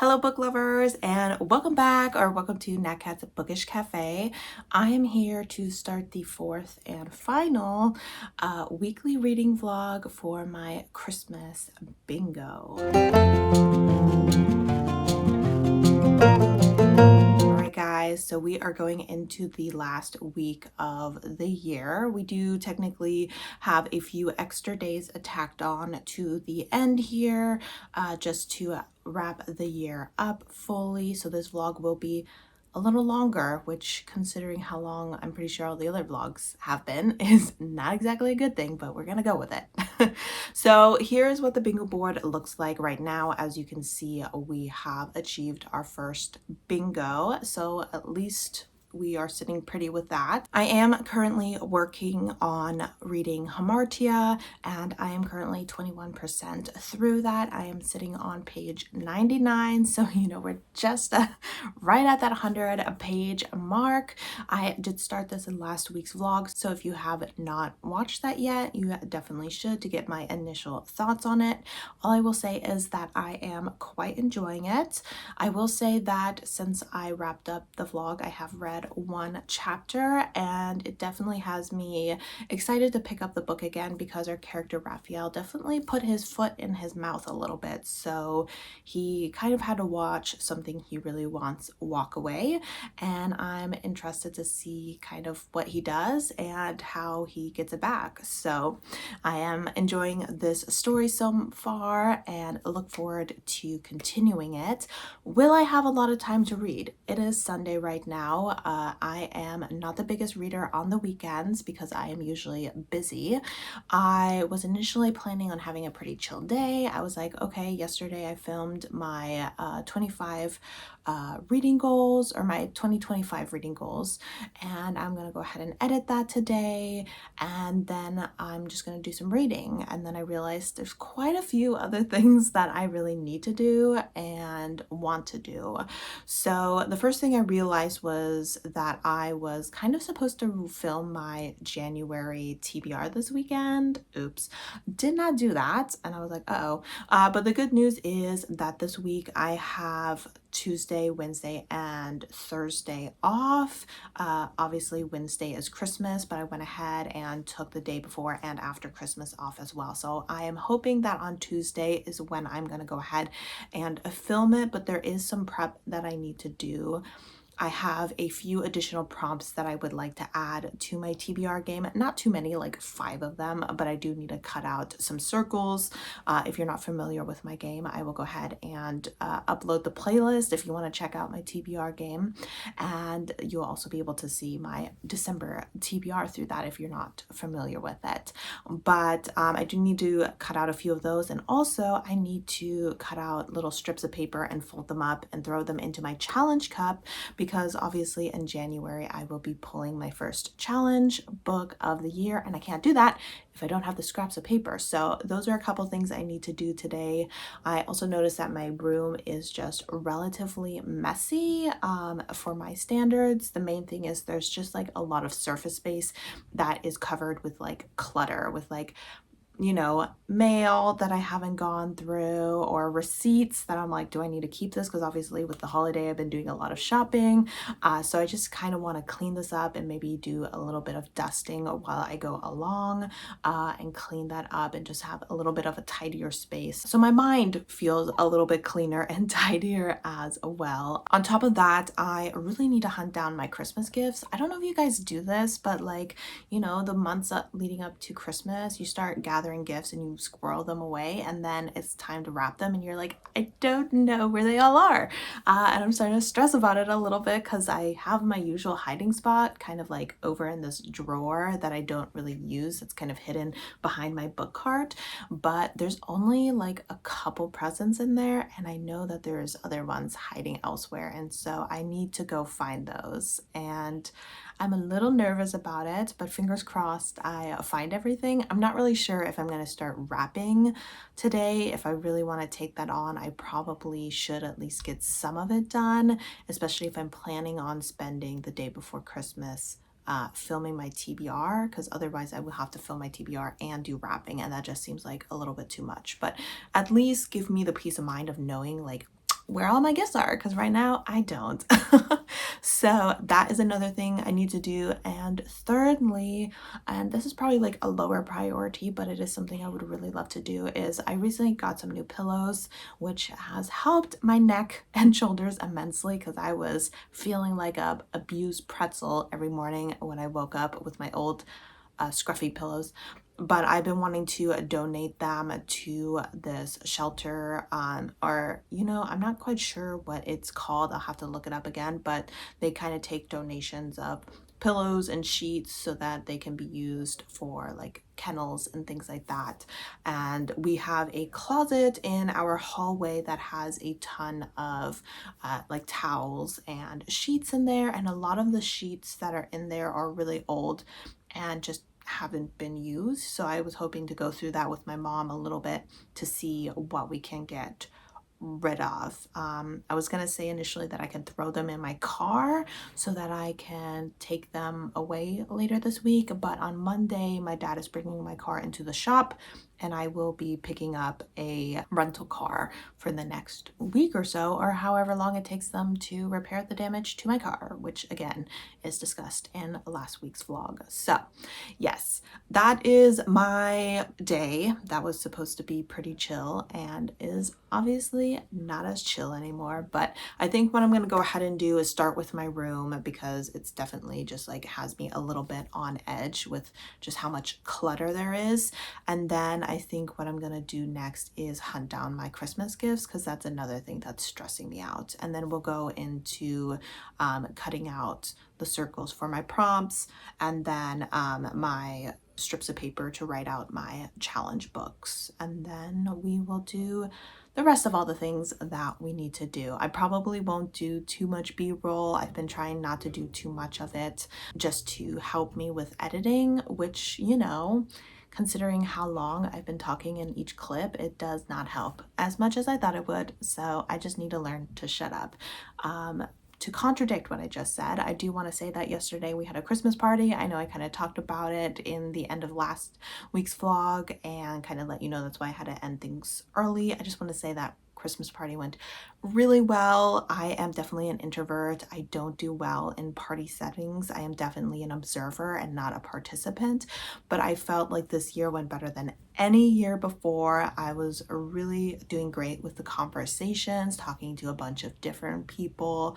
Hello, book lovers, and welcome back or welcome to Nat Cat's Bookish Cafe. I am here to start the fourth and final weekly reading vlog for my Christmas bingo. Alright guys, so we are going into the last week of the year. We do technically have a few extra days tacked on to the end here just to wrap the year up fully. So this vlog will be a little longer, which considering how long I'm pretty sure all the other vlogs have been is not exactly a good thing, but we're gonna go with it. So here's what the bingo board looks like right now. As you can see, we have achieved our first bingo, so at least we are sitting pretty with that. I am currently working on reading Hamartia, and I am currently 21% through that. I am sitting on page 99, so we're just right at that 100-page mark. I did start this in last week's vlog, so if you have not watched that yet, you definitely should to get my initial thoughts on it. All I will say is that I am quite enjoying it. I will say that since I wrapped up the vlog, I have read one chapter, and it definitely has me excited to pick up the book again because our character Raphael definitely put his foot in his mouth a little bit. So he kind of had to watch something he really wants walk away, and I'm interested to see kind of what he does and how he gets it back. So I am enjoying this story so far and look forward to continuing it. Will I have a lot of time to read? It is Sunday right now. I am not the biggest reader on the weekends because I am usually busy. I was initially planning on having a pretty chill day. I was like, okay, yesterday I filmed my 25 reading goals, or my 2025 reading goals, and I'm gonna go ahead and edit that today, and then I'm just gonna do some reading. And then I realized there's quite a few other things that I really need to do and want to do. So the first thing I realized was that I was kind of supposed to film my January TBR this weekend. Oops, did not do that, and I was like, uh-oh. But the good news is that this week I have Tuesday, Wednesday, and Thursday off. Obviously Wednesday is Christmas, but I went ahead and took the day before and after Christmas off as well. So I am hoping that on Tuesday is when I'm going to go ahead and film it, but there is some prep that I need to do. I have a few additional prompts that I would like to add to my TBR game. Not too many, like 5 of them, but I do need to cut out some circles. If you're not familiar with my game, I will go ahead and upload the playlist if you want to check out my TBR game. And you'll also be able to see my December TBR through that if you're not familiar with it. But I do need to cut out a few of those. And also I need to cut out little strips of paper and fold them up and throw them into my challenge cup, because obviously in January I will be pulling my first challenge book of the year, and I can't do that if I don't have the scraps of paper. So those are a couple things I need to do today. I also noticed that my room is just relatively messy for my standards. The main thing is there's just like a lot of surface space that is covered with like clutter, with like mail that I haven't gone through, or receipts that I'm like, do I need to keep this? Because obviously with the holiday, I've been doing a lot of shopping. So I just kind of want to clean this up and maybe do a little bit of dusting while I go along and clean that up and just have a little bit of a tidier space. So my mind feels a little bit cleaner and tidier as well. On top of that, I really need to hunt down my Christmas gifts. I don't know if you guys do this, but like, the months leading up to Christmas, you start gathering gifts and you squirrel them away, and then it's time to wrap them and you're like, I don't know where they all are. And I'm starting to stress about it a little bit because I have my usual hiding spot kind of like over in this drawer that I don't really use. It's kind of hidden behind my book cart, but there's only like a couple presents in there, and I know that there's other ones hiding elsewhere, and so I need to go find those. And I'm a little nervous about it, but fingers crossed I find everything. I'm not really sure if I'm going to start wrapping today. If I really want to take that on, I probably should at least get some of it done, especially if I'm planning on spending the day before Christmas filming my TBR, because otherwise I will have to film my TBR and do wrapping, and that just seems like a little bit too much. But at least give me the peace of mind of knowing like where all my gifts are, because right now I don't. So that is another thing I need to do. And thirdly, and this is probably like a lower priority, but it is something I would really love to do, is I recently got some new pillows, which has helped my neck and shoulders immensely, because I was feeling like a abused pretzel every morning when I woke up with my old scruffy pillows. But I've been wanting to donate them to this shelter, or, you know, I'm not quite sure what it's called. I'll have to look it up again, but they kind of take donations of pillows and sheets so that they can be used for like kennels and things like that. And we have a closet in our hallway that has a ton of like towels and sheets in there, and a lot of the sheets that are in there are really old and just haven't been used. So I was hoping to go through that with my mom a little bit to see what we can get rid of. I was gonna say initially that I can throw them in my car so that I can take them away later this week, but on Monday my dad is bringing my car into the shop and I will be picking up a rental car for the next week or so, or however long it takes them to repair the damage to my car, which again is discussed in last week's vlog. So yes, that is my day. That was supposed to be pretty chill and is obviously not as chill anymore. But I think what I'm going to go ahead and do is start with my room, because it's definitely just like has me a little bit on edge with just how much clutter there is. And then I think what I'm going to do next is hunt down my Christmas gifts, because that's another thing that's stressing me out. And then we'll go into cutting out the circles for my prompts, and then my strips of paper to write out my challenge books. And then we will do the rest of all the things that we need to do. I probably won't do too much B-roll. I've been trying not to do too much of it, just to help me with editing, which, you know, considering how long I've been talking in each clip, it does not help as much as I thought it would. So I just need to learn to shut up. To contradict what I just said, I do want to say that yesterday we had a Christmas party. I know I kind of talked about it in the end of last week's vlog and kind of let you know that's why I had to end things early. I just want to say that Christmas party went really well. I am definitely an introvert. I don't do well in party settings. I am definitely an observer and not a participant, but I felt like this year went better than any year before. I was really doing great with the conversations, talking to a bunch of different people,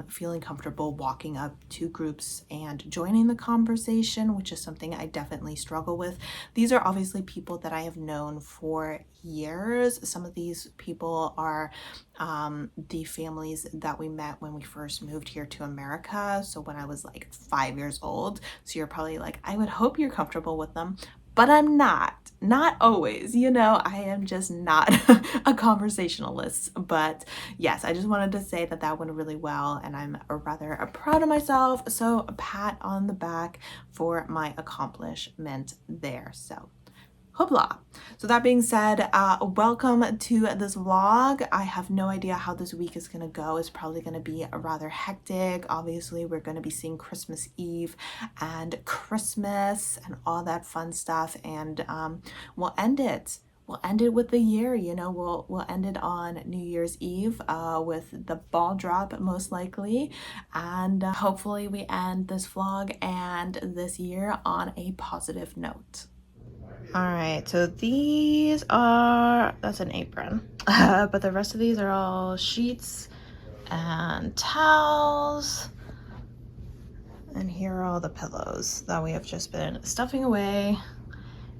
feeling comfortable walking up to groups and joining the conversation, which is something I definitely struggle with. These are obviously people that I have known for years. Some of these people are the families that we met when we first moved here to America. So when I was like 5 years old. So you're probably like, I would hope you're comfortable with them, but I'm not always, you know, I am just not a conversationalist. But yes, I just wanted to say that that went really well and I'm rather proud of myself. So a pat on the back for my accomplishment there. So hoopla. So that being said, welcome to this vlog. I have no idea how this week is gonna go. It's probably gonna be rather hectic. Obviously, we're gonna be seeing Christmas Eve and Christmas and all that fun stuff, and we'll end it. We'll end it with the year, you know, we'll end it on New Year's Eve with the ball drop most likely, and hopefully we end this vlog and this year on a positive note. All right, so these are, that's an apron, but the rest of these are all sheets and towels. And here are all the pillows that we have just been stuffing away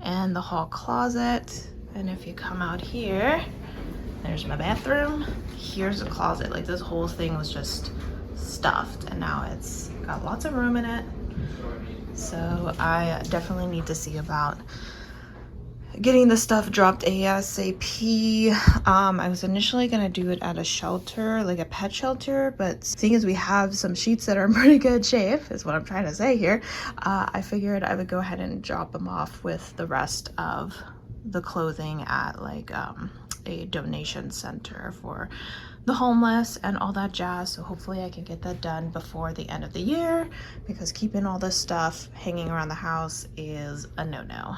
in the hall closet. And if you come out here, there's my bathroom. Here's a closet. Like this whole thing was just stuffed and now it's got lots of room in it. So I definitely need to see about getting the stuff dropped ASAP. I was initially gonna do it at a shelter, like a pet shelter, but seeing as we have some sheets that are in pretty good shape, is what I'm trying to say here, I figured I would go ahead and drop them off with the rest of the clothing at like a donation center for the homeless and all that jazz. So hopefully I can get that done before the end of the year, because keeping all this stuff hanging around the house is a no-no.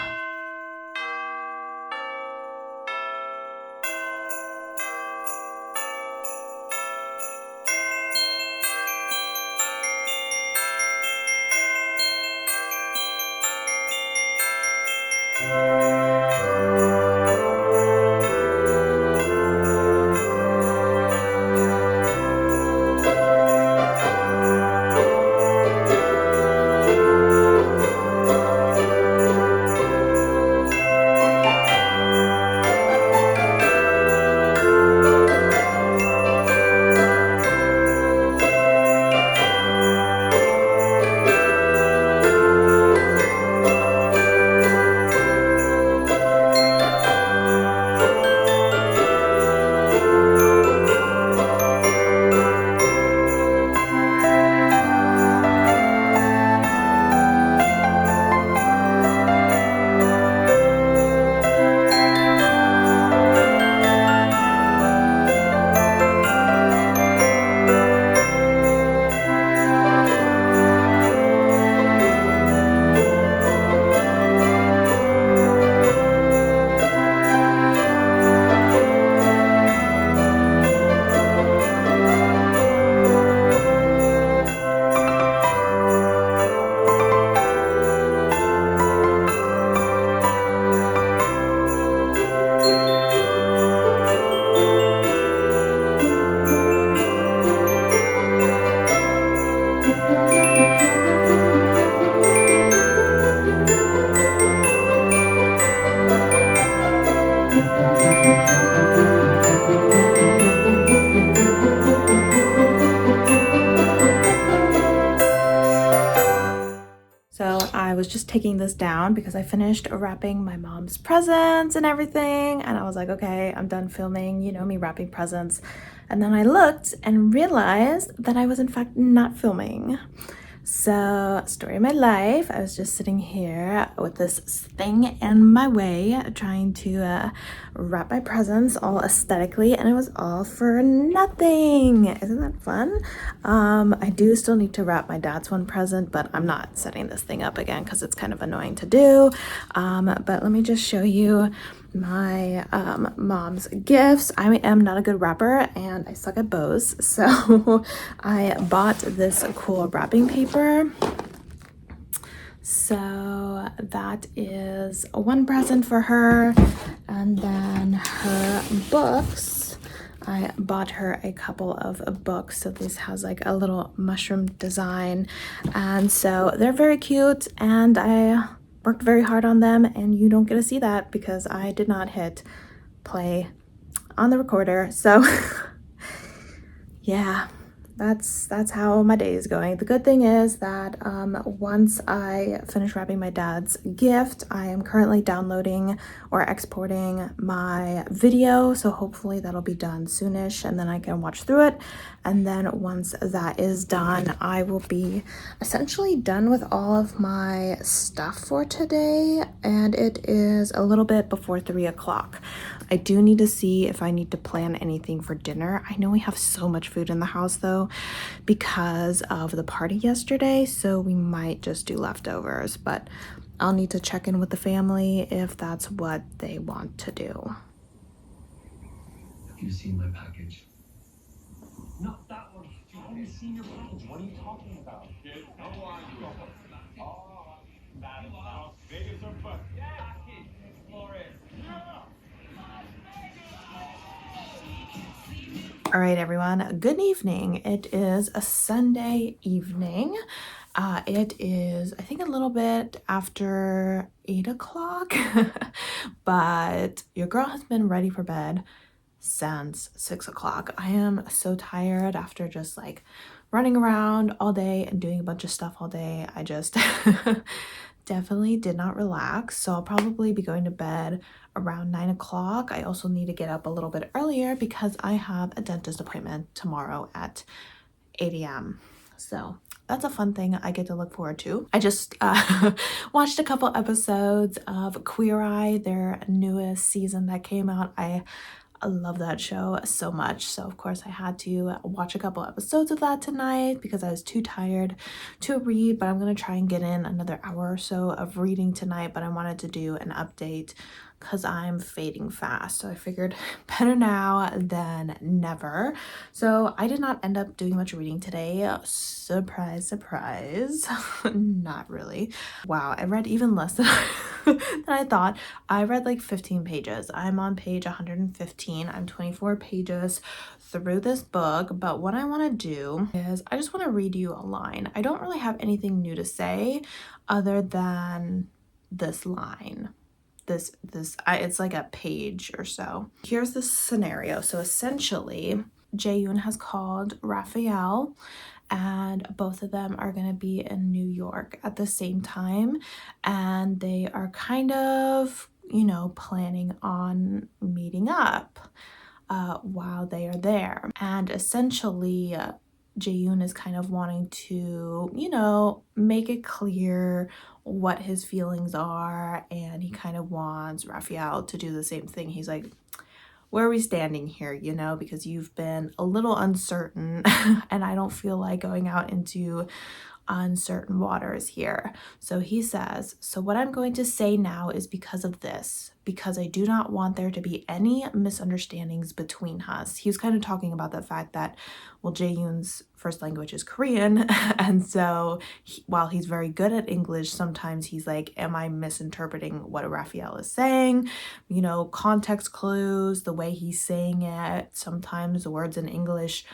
just taking this down because I finished wrapping my mom's presents and everything, and I was like, okay, I'm done filming, you know me wrapping presents. And then I looked and realized that I was in fact not filming. So, story of my life, I was just sitting here with this thing in my way, trying to wrap my presents all aesthetically, and it was all for nothing. Isn't that fun? I do still need to wrap my dad's one present, but I'm not setting this thing up again because it's kind of annoying to do. But let me just show you my mom's gifts. I am not a good wrapper and I suck at bows, so I bought this cool wrapping paper. So that is one present for her, and then her books, I bought her a couple of books. So this has like a little mushroom design, and so they're very cute, and I worked very hard on them, and you don't get to see that because I did not hit play on the recorder. So yeah, that's how my day is going. The good thing is that once I finish wrapping my dad's gift, I am currently downloading or exporting my video, so hopefully that'll be done soonish, and then I can watch through it. And then once that is done, I will be essentially done with all of my stuff for today, and it is a little bit before 3 o'clock. I do need to see if I need to plan anything for dinner. I know we have so much food in the house though because of the party yesterday, so we might just do leftovers, but I'll need to check in with the family if that's what they want to do. Have you seen my package? Not that one. Have you seen your package? What are you talking about? Kid, how are you? Oh, that is Las Vegas or bust. Package, explore it. All right, everyone, good evening. It is a Sunday evening. It is, I think, a little bit after 8 o'clock, but your girl has been ready for bed since 6 o'clock. I am so tired after just like running around all day and doing a bunch of stuff all day. I just definitely did not relax. So I'll probably be going to bed around 9 o'clock. I also need to get up a little bit earlier because I have a dentist appointment tomorrow at 8 a.m. So that's a fun thing I get to look forward to. I just watched a couple episodes of Queer Eye, their newest season that came out. I love that show so much, so of course I had to watch a couple episodes of that tonight because I was too tired to read, but I'm gonna try and get in another hour or so of reading tonight. But I wanted to do an update because I'm fading fast, so I figured better now than never. So I did not end up doing much reading today. Surprise, surprise. Not really. Wow, I read even less than than I thought. I read like 15 pages. I'm on page 115. I'm 24 pages through this book, but what I want to do is I just want to read you a line. I don't really have anything new to say other than this line. It's like a page or so. Here's the scenario. So essentially, Jaeyoon has called Raphael, and both of them are going to be in New York at the same time, and they are kind of, you know, planning on meeting up while they are there. And essentially, Jaeyoon is kind of wanting to, you know, make it clear what his feelings are, and he kind of wants Raphael to do the same thing. He's like, where are we standing here, you know, because you've been a little uncertain and I don't feel like going out into uncertain waters here. So he says, so what I'm going to say now is because of this, because I do not want there to be any misunderstandings between us. He was kind of talking about the fact that, well, Jaeyoon's first language is Korean, and so while he's very good at English, sometimes he's like, am I misinterpreting what Raphael is saying? You know, context clues, the way he's saying it. Sometimes the words in English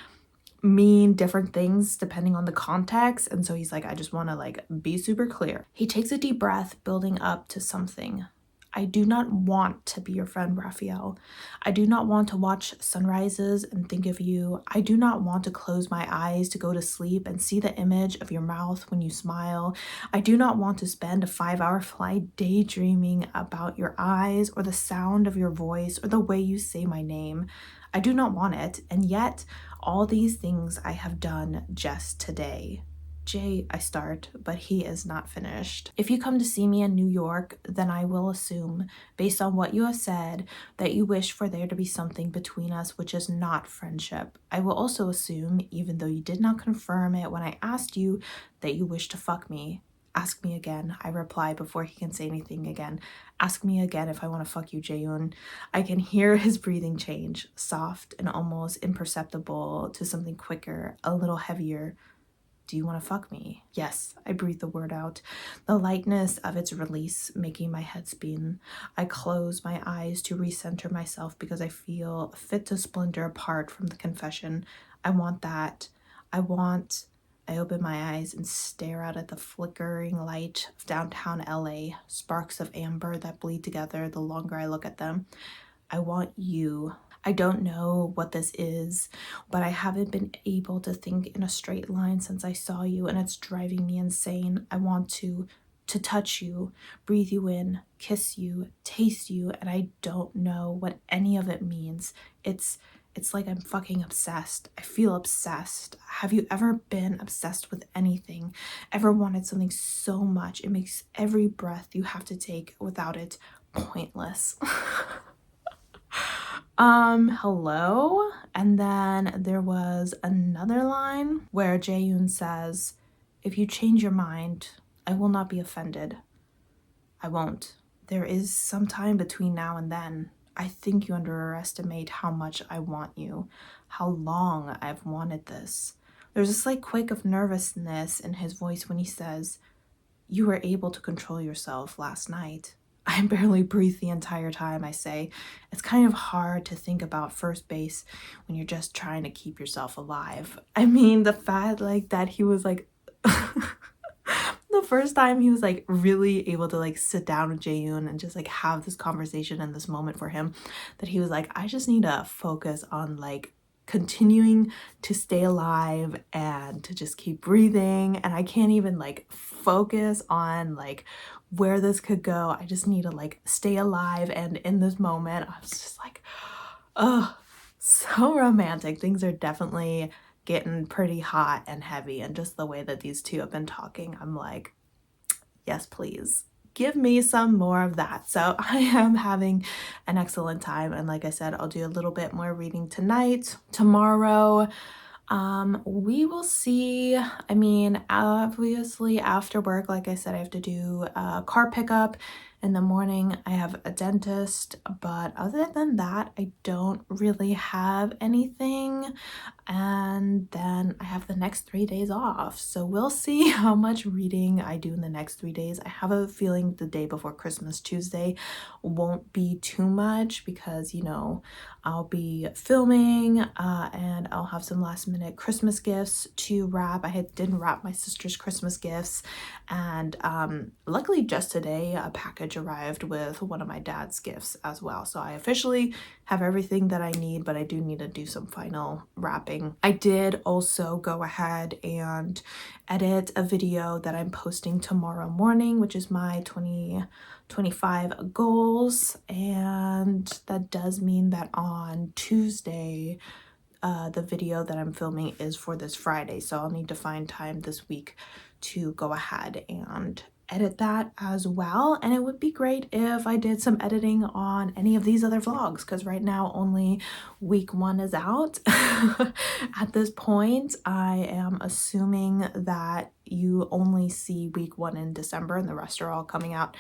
mean different things depending on the context, and so he's like, I just want to like be super clear. He takes a deep breath, building up to something I do not want to be your friend, Raphael. I do not want to watch sunrises and think of you. I do not want to close my eyes to go to sleep and see the image of your mouth when you smile. I do not want to spend a 5-hour flight daydreaming about your eyes or the sound of your voice or the way you say my name. I do not want it, and yet all these things I have done just today. Jay, I start, but he is not finished. If you come to see me in New York, then I will assume, based on what you have said, that you wish for there to be something between us which is not friendship. I will also assume, even though you did not confirm it when I asked you, that you wish to fuck me. Ask me again, I reply before he can say anything again. Ask me again if I want to fuck you, Jaeyoon. I can hear his breathing change, soft and almost imperceptible to something quicker, a little heavier. Do you want to fuck me? Yes, I breathe the word out, the lightness of its release making my head spin. I close my eyes to recenter myself because I feel fit to splinter apart from the confession. I want that. I open my eyes and stare out at the flickering light of downtown LA, sparks of amber that bleed together the longer I look at them. I want you. I don't know what this is, but I haven't been able to think in a straight line since I saw you, and it's driving me insane. I want to touch you, breathe you in, kiss you, taste you, and I don't know what any of it means. It's like I'm fucking obsessed. I feel obsessed. Have you ever been obsessed with anything? Ever wanted something so much it makes every breath you have to take without it pointless? Hello? And then there was another line where Jaeyoon says, if you change your mind, I will not be offended. I won't. There is some time between now and then. I think you underestimate how much I want you, how long I've wanted this. There's a slight quake of nervousness in his voice when he says, you were able to control yourself last night. I barely breathe the entire time I say. It's kind of hard to think about first base when you're just trying to keep yourself alive. I mean, the fact like that he was like the first time he was like really able to like sit down with Jaeyoon and just like have this conversation and this moment for him, that he was like, I just need to focus on like continuing to stay alive and to just keep breathing, and I can't even like focus on like where this could go. I just need to like stay alive, and in this moment I was just like, oh, so romantic. Things are definitely getting pretty hot and heavy, and just the way that these two have been talking, I'm like, yes, please give me some more of that. So I am having an excellent time, and like I said, I'll do a little bit more reading tonight. Tomorrow we will see. I mean, obviously after work, like I said, I have to do a car pickup. In the morning I have a dentist, but other than that I don't really have anything. And then I have the next 3 days off, so we'll see how much reading I do in the next 3 days. I have a feeling the day before Christmas, Tuesday, won't be too much because, you know, I'll be filming and I'll have some last minute Christmas gifts to wrap. Didn't wrap my sister's Christmas gifts, and luckily just today a package arrived with one of my dad's gifts as well. So I officially have everything that I need, but I do need to do some final wrapping. I did also go ahead and edit a video that I'm posting tomorrow morning, which is my 2025 goals, and that does mean that on Tuesday the video that I'm filming is for this Friday, so I'll need to find time this week to go ahead and edit that as well. And it would be great if I did some editing on any of these other vlogs, because right now only week 1 is out. At this point I am assuming that you only see week 1 in December and the rest are all coming out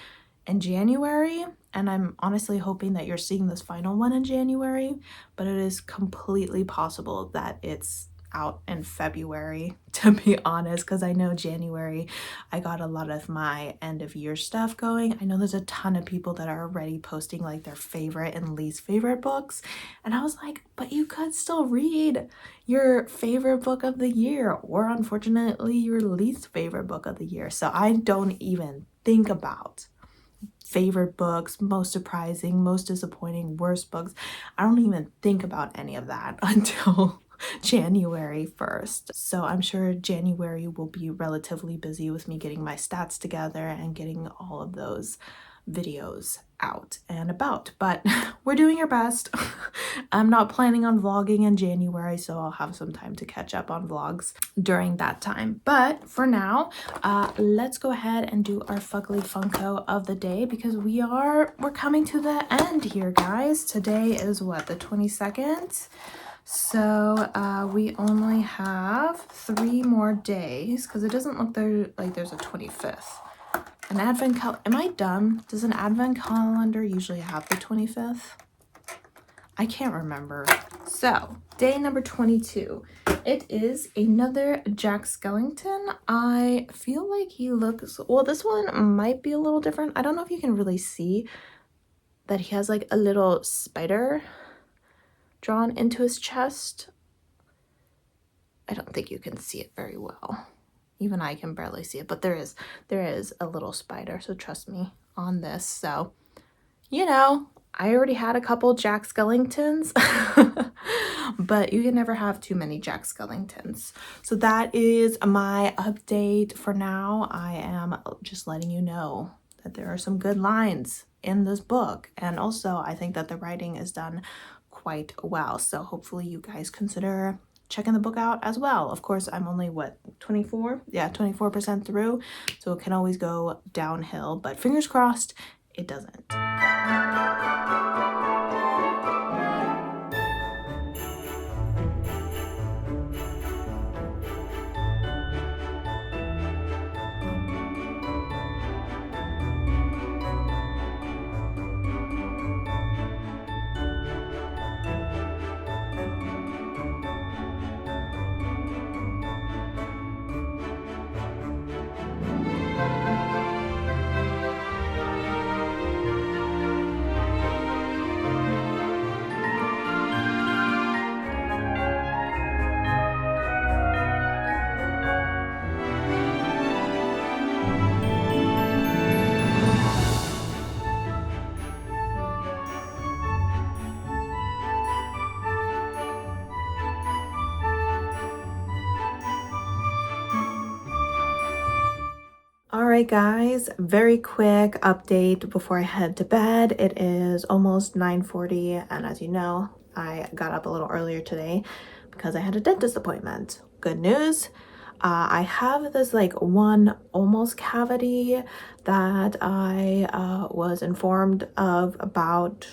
in January, and I'm honestly hoping that you're seeing this final one in January, but it is completely possible that it's out in February, to be honest, because I know January I got a lot of my end of year stuff going. I know there's a ton of people that are already posting like their favorite and least favorite books, and I was like, but you could still read your favorite book of the year, or unfortunately your least favorite book of the year. So I don't even think about favorite books, most surprising, most disappointing, worst books. I don't even think about any of that until January 1st. So I'm sure January will be relatively busy with me getting my stats together and getting all of those videos out and about, but we're doing our best. I'm not planning on vlogging in January, so I'll have some time to catch up on vlogs during that time. But for now, let's go ahead and do our Fugly Funko of the day, because we're coming to the end here, guys. Today is what, the 22nd? So we only have 3 more days, because it doesn't look like there's a 25th. An advent calendar. Am I dumb? Does an advent calendar usually have the 25th? I can't remember. So, day number 22. It is another Jack Skellington. I feel like he looks... Well, this one might be a little different. I don't know if you can really see that he has like a little spider drawn into his chest. I don't think you can see it very well. Even I can barely see it, but there is a little spider, so trust me on this. So, you know, I already had a couple Jack Skellingtons, but you can never have too many Jack Skellingtons. So that is my update for now. I am just letting you know that there are some good lines in this book, and also I think that the writing is done quite well. So hopefully you guys consider checking the book out as well. Of course, I'm only, what, 24? Yeah, 24% through, so it can always go downhill, but fingers crossed it doesn't. Alright guys, very quick update before I head to bed. It is almost 9:40, and as you know, I got up a little earlier today because I had a dentist appointment. Good news, I have this like one almost cavity that I was informed of about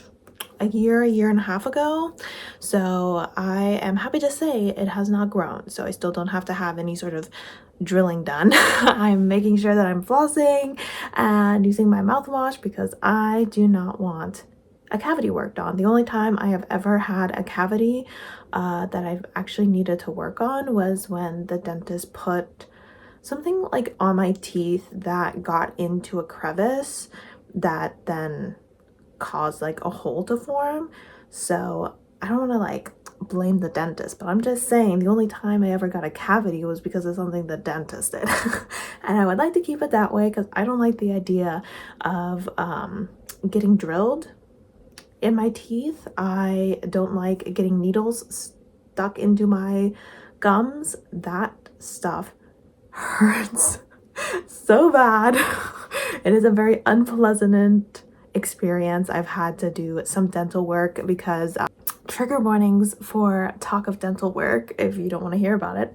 a year and a half ago. So I am happy to say it has not grown. So I still don't have to have any sort of drilling done. I'm making sure that I'm flossing and using my mouthwash because I do not want a cavity worked on. The only time I have ever had a cavity that I've actually needed to work on was when the dentist put something like on my teeth that got into a crevice that then caused like a hole to form. So I don't want to like blame the dentist, but I'm just saying the only time I ever got a cavity was because of something the dentist did. And I would like to keep it that way because I don't like the idea of getting drilled in my teeth. I don't like getting needles stuck into my gums. That stuff hurts so bad. It is a very unpleasant experience. I've had to do some dental work because trigger warnings for talk of dental work if you don't want to hear about it,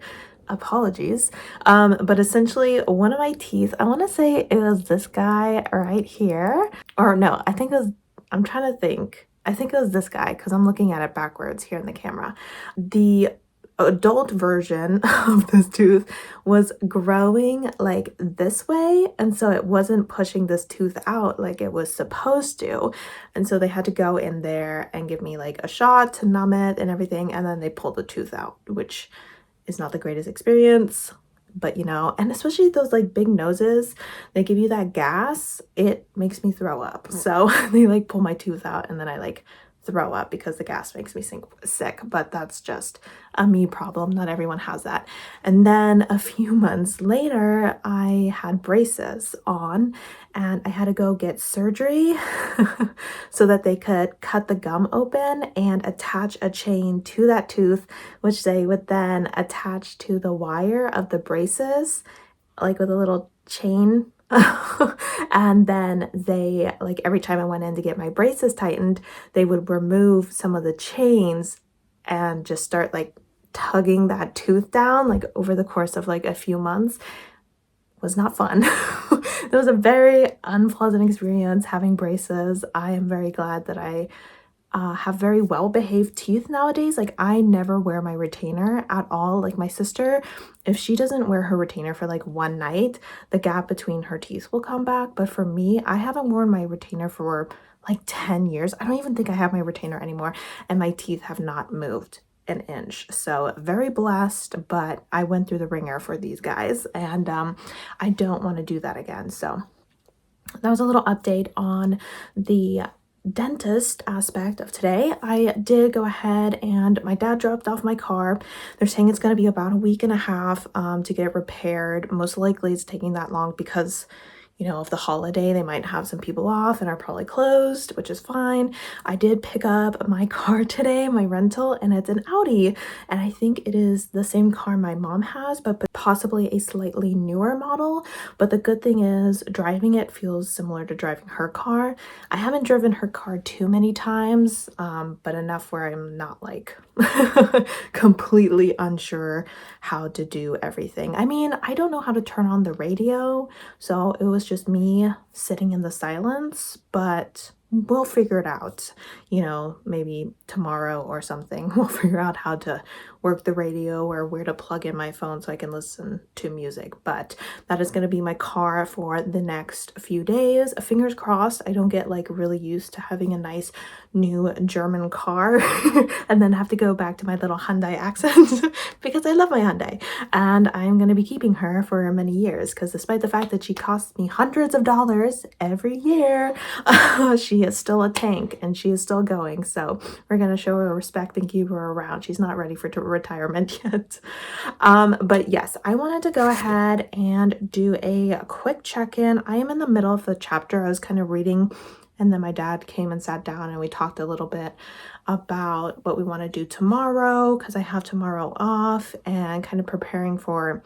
apologies. But essentially one of my teeth, I want to say it was this guy right here, or no, I think it was, I'm trying to think, I think it was this guy because I'm looking at it backwards here in the camera. The adult version of this tooth was growing like this way, and so it wasn't pushing this tooth out like it was supposed to, and so they had to go in there and give me like a shot to numb it and everything, and then they pulled the tooth out, which is not the greatest experience, but you know, and especially those like big noses, they give you that gas, it makes me throw up. So they like pull my tooth out and then I like throw up because the gas makes me sick, but that's just a me problem. Not everyone has that. And then a few months later, I had braces on and I had to go get surgery so that they could cut the gum open and attach a chain to that tooth, which they would then attach to the wire of the braces, like with a little chain. And then they, like, every time I went in to get my braces tightened, they would remove some of the chains and just start like tugging that tooth down, like over the course of like a few months. Was not fun. It was a very unpleasant experience having braces. I am very glad that I have very well-behaved teeth nowadays. Like, I never wear my retainer at all. Like, my sister, if she doesn't wear her retainer for like one night, the gap between her teeth will come back. But for me, I haven't worn my retainer for like 10 years. I don't even think I have my retainer anymore, and my teeth have not moved an inch. So very blessed, but I went through the ringer for these guys, and I don't want to do that again. So that was a little update on the dentist aspect of today. I did go ahead and my dad dropped off my car. They're saying it's going to be about a week and a half to get it repaired. Most likely it's taking that long because, you know, of the holiday, they might have some people off and are probably closed, which is fine. I did pick up my car today, my rental, and it's an Audi. And I think it is the same car my mom has, but possibly a slightly newer model. But the good thing is driving it feels similar to driving her car. I haven't driven her car too many times, but enough where I'm not like completely unsure how to do everything. I mean, I don't know how to turn on the radio, so it was just me sitting in the silence, but we'll figure it out. You know, maybe tomorrow or something, we'll figure out how to work the radio or where to plug in my phone so I can listen to music. But that is going to be my car for the next few days. Fingers crossed I don't get like really used to having a nice new German car and then have to go back to my little Hyundai accent because I love my Hyundai, and I'm going to be keeping her for many years because despite the fact that she costs me hundreds of dollars every year, she is still a tank and she is still going. So we're going to show her respect and keep her around. She's not ready for retirement yet. But yes, I wanted to go ahead and do a quick check-in. I am in the middle of the chapter I was kind of reading, and then my dad came and sat down and we talked a little bit about what we want to do tomorrow because I have tomorrow off, and kind of preparing for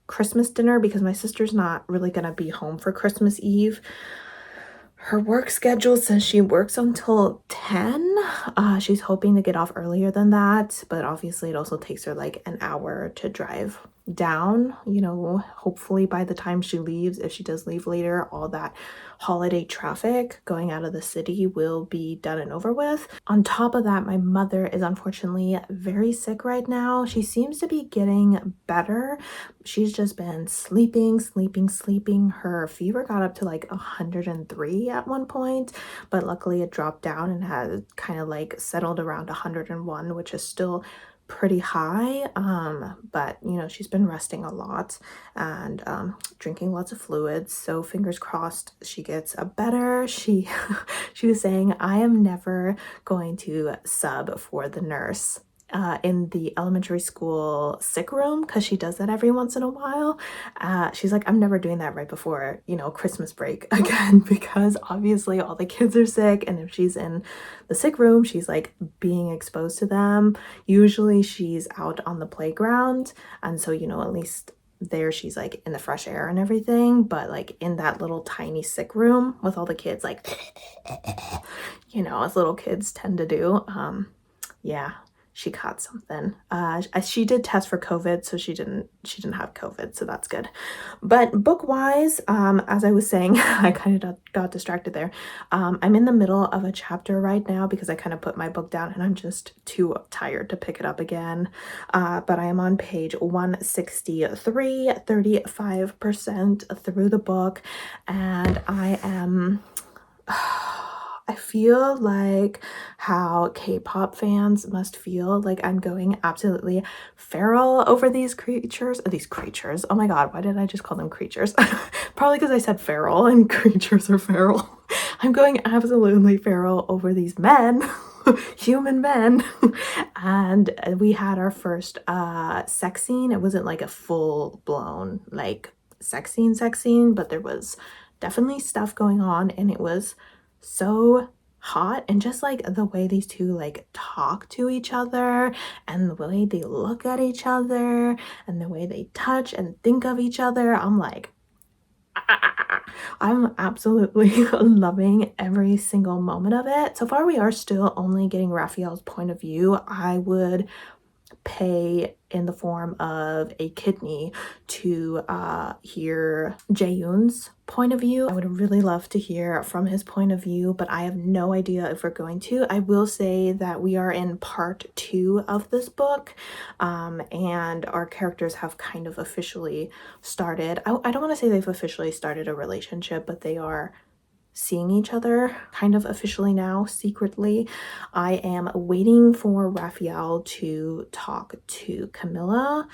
Christmas dinner because my sister's not really going to be home for Christmas Eve. Her work schedule says she works until 10. She's hoping to get off earlier than that, but obviously it also takes her like an hour to drive down. You know, hopefully by the time she leaves, if she does leave later, all that holiday traffic going out of the city will be done and over with. On top of that, my mother is unfortunately very sick right now. She seems to be getting better. She's just been sleeping. Her fever got up to like 103 at one point, but luckily it dropped down and has kind of like settled around 101, which is still pretty high, but you know, she's been resting a lot and drinking lots of fluids, so fingers crossed she gets better. She was saying, I am never going to sub for the nurse in the elementary school sick room because she does that every once in a while. She's like, I'm never doing that right before, you know, Christmas break again, because obviously all the kids are sick, and if she's in the sick room, she's like being exposed to them. Usually she's out on the playground, and so, you know, at least there she's like in the fresh air and everything, but like in that little tiny sick room with all the kids, like you know, as little kids tend to do. Yeah, she caught something. She did test for COVID, so she didn't have COVID, so that's good. But book wise, as I was saying, I kind of got distracted there. I'm in the middle of a chapter right now because I kind of put my book down and I'm just too tired to pick it up again. But I am on page 163, 35% through the book, and I am I feel like how K-pop fans must feel, like I'm going absolutely feral over these creatures. Oh my god, why did I just call them creatures? Probably because I said feral and creatures are feral. I'm going absolutely feral over these men human men. And we had our first sex scene. It wasn't like a full blown like sex scene, but there was definitely stuff going on, and it was so hot. And just like the way these two like talk to each other, and the way they look at each other, and the way they touch and think of each other, I'm like, I'm absolutely loving every single moment of it. So far, we are still only getting Raphael's point of view. I would pay in the form of a kidney to hear Jaeyoon's point of view. I would really love to hear from his point of view, but I have no idea if we're going to. I will say that we are in part 2 of this book, and our characters have kind of officially started. I don't want to say they've officially started a relationship, but they are seeing each other kind of officially now, secretly. I am waiting for Raphael to talk to Camilla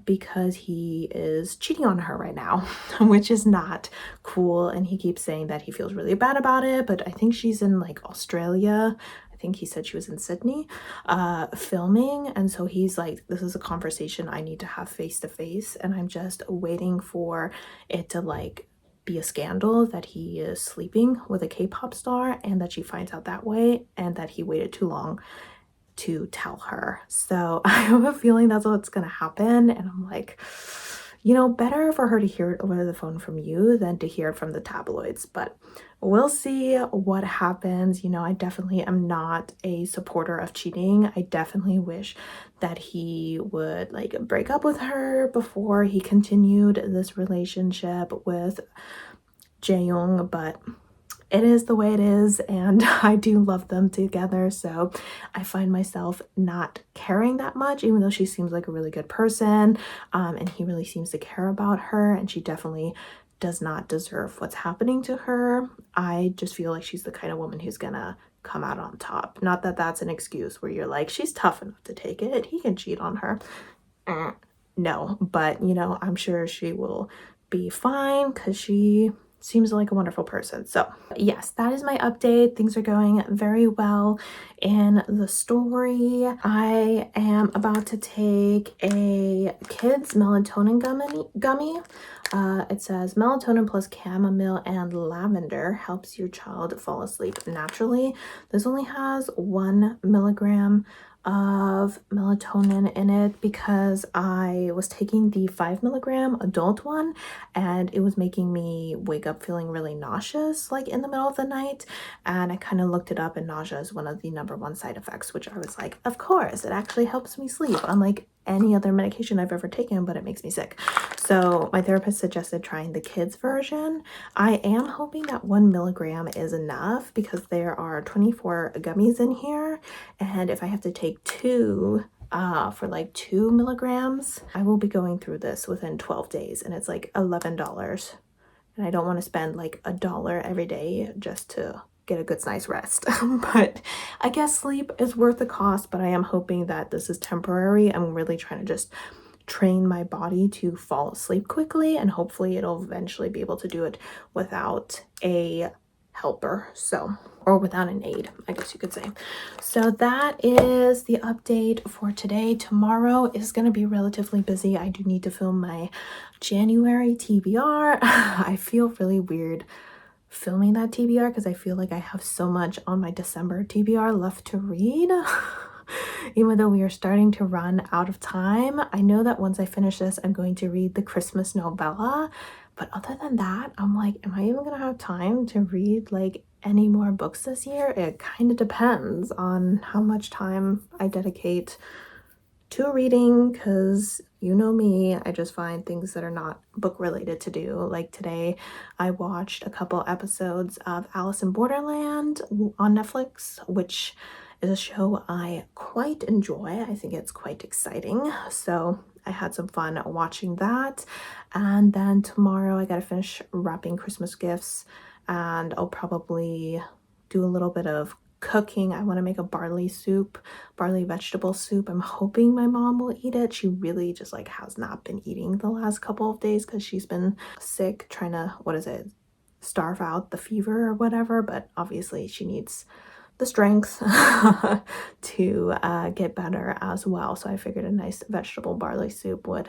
because he is cheating on her right now, which is not cool. And he keeps saying that he feels really bad about it, but I think she's in like Australia. I think he said she was in Sydney filming, and so he's like, this is a conversation I need to have face to face, and I'm just waiting for it to like be a scandal that he is sleeping with a K-pop star, and that she finds out that way, and that he waited too long to tell her. So I have a feeling that's what's gonna happen, and I'm like, you know, better for her to hear it over the phone from you than to hear it from the tabloids. But we'll see what happens. You know, I definitely am not a supporter of cheating. I definitely wish that he would like break up with her before he continued this relationship with Jaeyoung, but it is the way it is, and I do love them together, so I find myself not caring that much, even though she seems like a really good person, and he really seems to care about her, and she definitely does not deserve what's happening to her. I just feel like she's the kind of woman who's gonna come out on top. Not that that's an excuse where you're like, she's tough enough to take it, he can cheat on her. No, but you know, I'm sure she will be fine because she seems like a wonderful person. So yes, that is my update. Things are going very well in the story. I am about to take a kids melatonin gummy. It says melatonin plus chamomile and lavender helps your child fall asleep naturally. This only has 1 milligram of melatonin in it because I was taking the 5 milligram adult one, and it was making me wake up feeling really nauseous like in the middle of the night. And I kind of looked it up, and nausea is one of the #1 side effects, which I was like, of course, it actually helps me sleep, unlike any other medication I've ever taken, but it makes me sick. So my therapist suggested trying the kids version. I am hoping that 1 milligram is enough because there are 24 gummies in here, and if I have to take 2 for like 2 milligrams, I will be going through this within 12 days, and it's like $11, and I don't want to spend like $1 every day just to get a good night's rest. But I guess sleep is worth the cost, but I am hoping that this is temporary. I'm really trying to just train my body to fall asleep quickly, and hopefully it'll eventually be able to do it without a helper, so, or without an aid, I guess you could say. So that is the update for today. Tomorrow is going to be relatively busy. I do need to film my January TBR. I feel really weird filming that TBR because I feel like I have so much on my December TBR left to read. Even though we are starting to run out of time, I know that once I finish this, I'm going to read the Christmas novella. But other than that, I'm like, am I even gonna have time to read like any more books this year? It kind of depends on how much time I dedicate to reading, because you know me, I just find things that are not book related to do. Like today, I watched a couple episodes of Alice in Borderland on Netflix, which is a show I quite enjoy. I think it's quite exciting. So I had some fun watching that. And then tomorrow I gotta finish wrapping Christmas gifts, and I'll probably do a little bit of cooking. I want to make a barley vegetable soup. I'm hoping my mom will eat it. She really just like has not been eating the last couple of days because she's been sick, trying to, what is it, starve out the fever or whatever. But obviously she needs the strength to get better as well. So I figured a nice vegetable barley soup would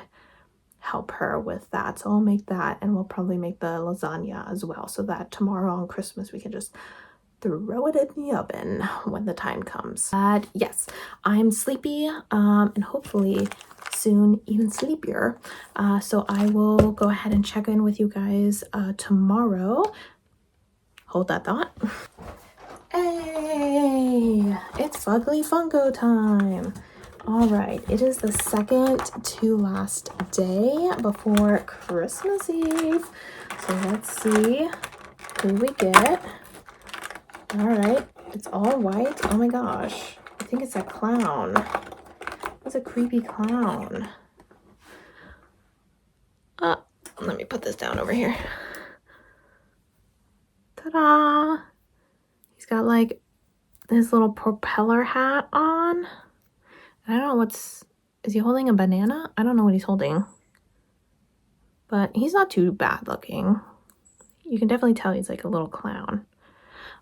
help her with that. So I'll make that, and we'll probably make the lasagna as well, so that tomorrow on Christmas we can just throw it in the oven when the time comes. But yes, I'm sleepy and hopefully soon even sleepier. So I will go ahead and check in with you guys tomorrow. Hold that thought. Hey, it's Fugly Funko time. All right, it is the second to last day before Christmas Eve. So let's see who we get. All right, it's all white. Oh my gosh, I think it's a clown. It's a creepy clown. Let me put this down over here. Ta-da! He's got like this little propeller hat on. I don't know is he holding a banana? I don't know what he's holding. But he's not too bad looking. You can definitely tell he's like a little clown.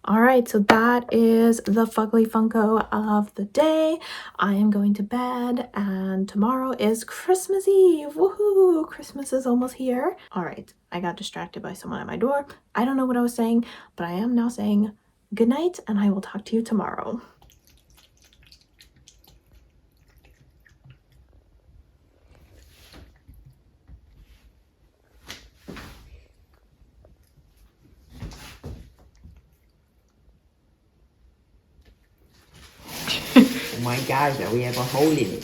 All right, so that is the Fugly Funko of the day. I am going to bed, and tomorrow is Christmas Eve. Woohoo! Christmas is almost here. All right, I got distracted by someone at my door. I don't know what I was saying, but I am now saying good night, and I will talk to you tomorrow. Oh my gosh, we have a hole in it.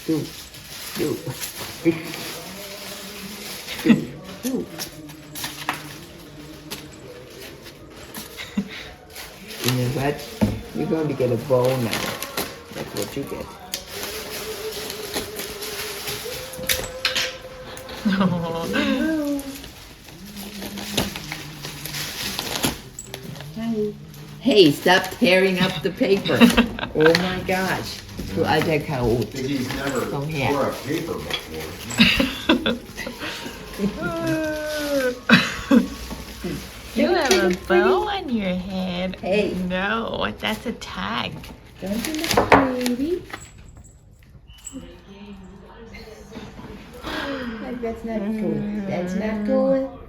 Do. You know what? You're going to get a bowl now. That's what you get. Hey, stop tearing up the paper. Oh my gosh. Du alter Chaot. He's never Komm her. tore a paper before. You have a bow on your head. Hey. No, that's a tag. Don't you look pretty? That's not cool. That's not cool.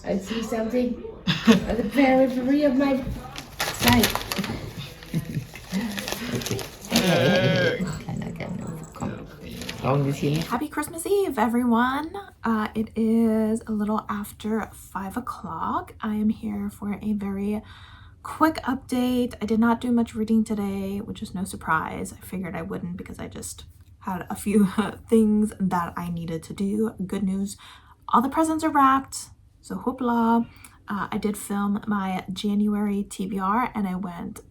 I see something on the periphery of my sight. Happy Christmas Eve, everyone. It is a little after 5 o'clock. I am here for a very quick update. I did not do much reading today, which is no surprise. I figured I wouldn't because I just had a few things that I needed to do. Good news, all the presents are wrapped, so hoopla. I did film my January TBR and it went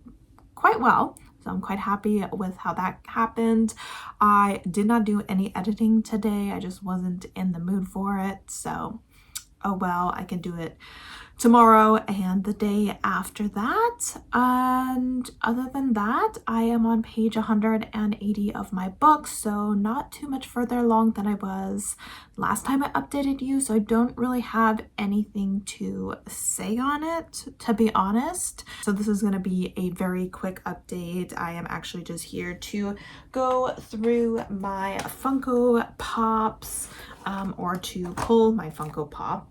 quite well. So I'm quite happy with how that happened. I did not do any editing today. I just wasn't in the mood for it. So, oh well, I can do it tomorrow and the day after that. And other than that, I am on page 180 of my book, so not too much further along than I was last time I updated you, so I don't really have anything to say on it, to be honest. So this is going to be a very quick update. I am actually just here to go through my Funko Pops, or to pull my Funko Pop